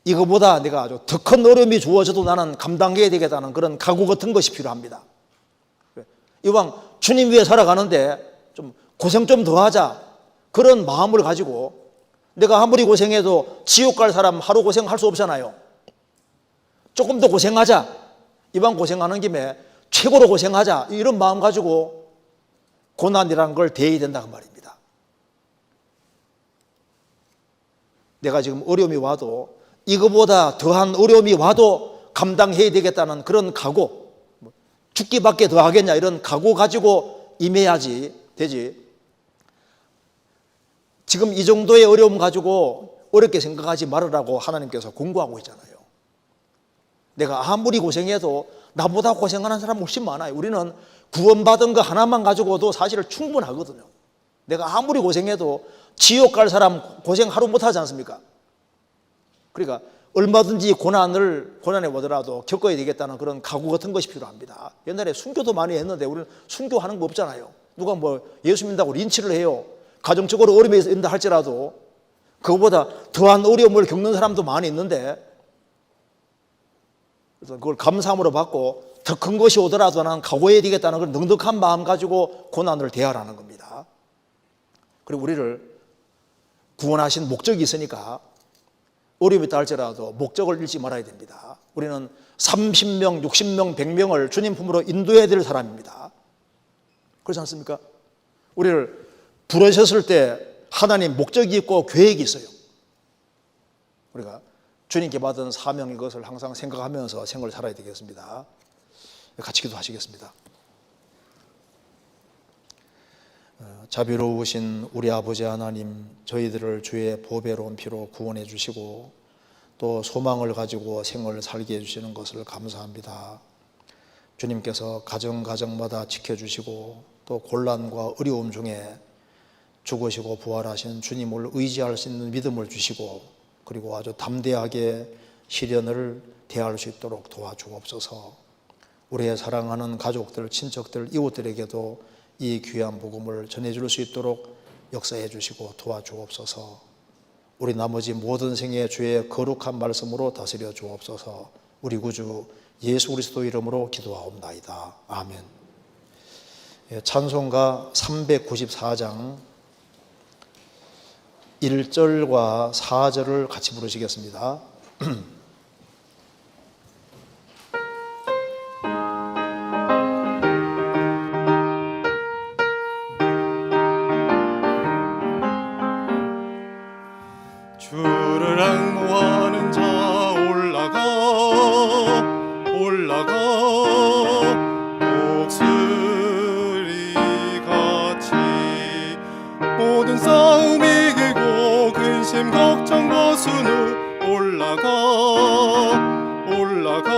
이거보다 내가 아주 더 큰 어려움이 주어져도 나는 감당해야 되겠다는 그런 각오 같은 것이 필요합니다. 이왕 주님 위해 살아가는데 좀 고생 좀 더 하자 그런 마음을 가지고 내가 아무리 고생해도 지옥 갈 사람 하루 고생할 수 없잖아요. 조금 더 고생하자. 이왕 고생하는 김에 최고로 고생하자. 이런 마음 가지고 고난이라는 걸 대해야 된다는 말입니다. 내가 지금 어려움이 와도 이거보다 더한 어려움이 와도 감당해야 되겠다는 그런 각오, 죽기밖에 더 하겠냐 이런 각오 가지고 임해야지 되지. 지금 이 정도의 어려움 가지고 어렵게 생각하지 말으라고 하나님께서 공고하고 있잖아요. 내가 아무리 고생해도 나보다 고생하는 사람 훨씬 많아요. 우리는 구원받은 거 하나만 가지고도 사실 충분하거든요. 내가 아무리 고생해도 지옥 갈 사람 고생 하루 못 하지 않습니까? 그러니까 얼마든지 고난에 오더라도 겪어야 되겠다는 그런 각오 같은 것이 필요합니다. 옛날에 순교도 많이 했는데 우리는 순교하는 거 없잖아요. 누가 예수 믿는다고 린치를 해요. 가정적으로 어려움이 있다 할지라도 그거보다 더한 어려움을 겪는 사람도 많이 있는데 그래서 그걸 감사함으로 받고 더 큰 것이 오더라도 나는 각오해야 되겠다는 그런 넉넉한 마음 가지고 고난을 대하라는 겁니다. 그리고 우리를 구원하신 목적이 있으니까 어려움이 있다 할지라도 목적을 잃지 말아야 됩니다. 우리는 30명, 60명, 100명을 주님 품으로 인도해야 될 사람입니다. 그렇지 않습니까? 우리를 부르셨을 때 하나님 목적이 있고 계획이 있어요. 우리가 주님께 받은 사명인 것을 항상 생각하면서 생을 살아야 되겠습니다. 같이 기도하시겠습니다. 자비로우신 우리 아버지 하나님, 저희들을 주의 보배로운 피로 구원해 주시고 또 소망을 가지고 생을 살게 해주시는 것을 감사합니다. 주님께서 가정마다 지켜주시고 또 곤란과 어려움 중에 죽으시고 부활하신 주님을 의지할 수 있는 믿음을 주시고 그리고 아주 담대하게 시련을 대할 수 있도록 도와주옵소서. 우리의 사랑하는 가족들, 친척들, 이웃들에게도 이 귀한 복음을 전해줄 수 있도록 역사해 주시고 도와주옵소서. 우리 나머지 모든 생에 주의 거룩한 말씀으로 다스려 주옵소서. 우리 구주 예수 그리스도 이름으로 기도하옵나이다. 아멘. 찬송가 394장 1절과 4절을 같이 부르시겠습니다.
올라가 올라가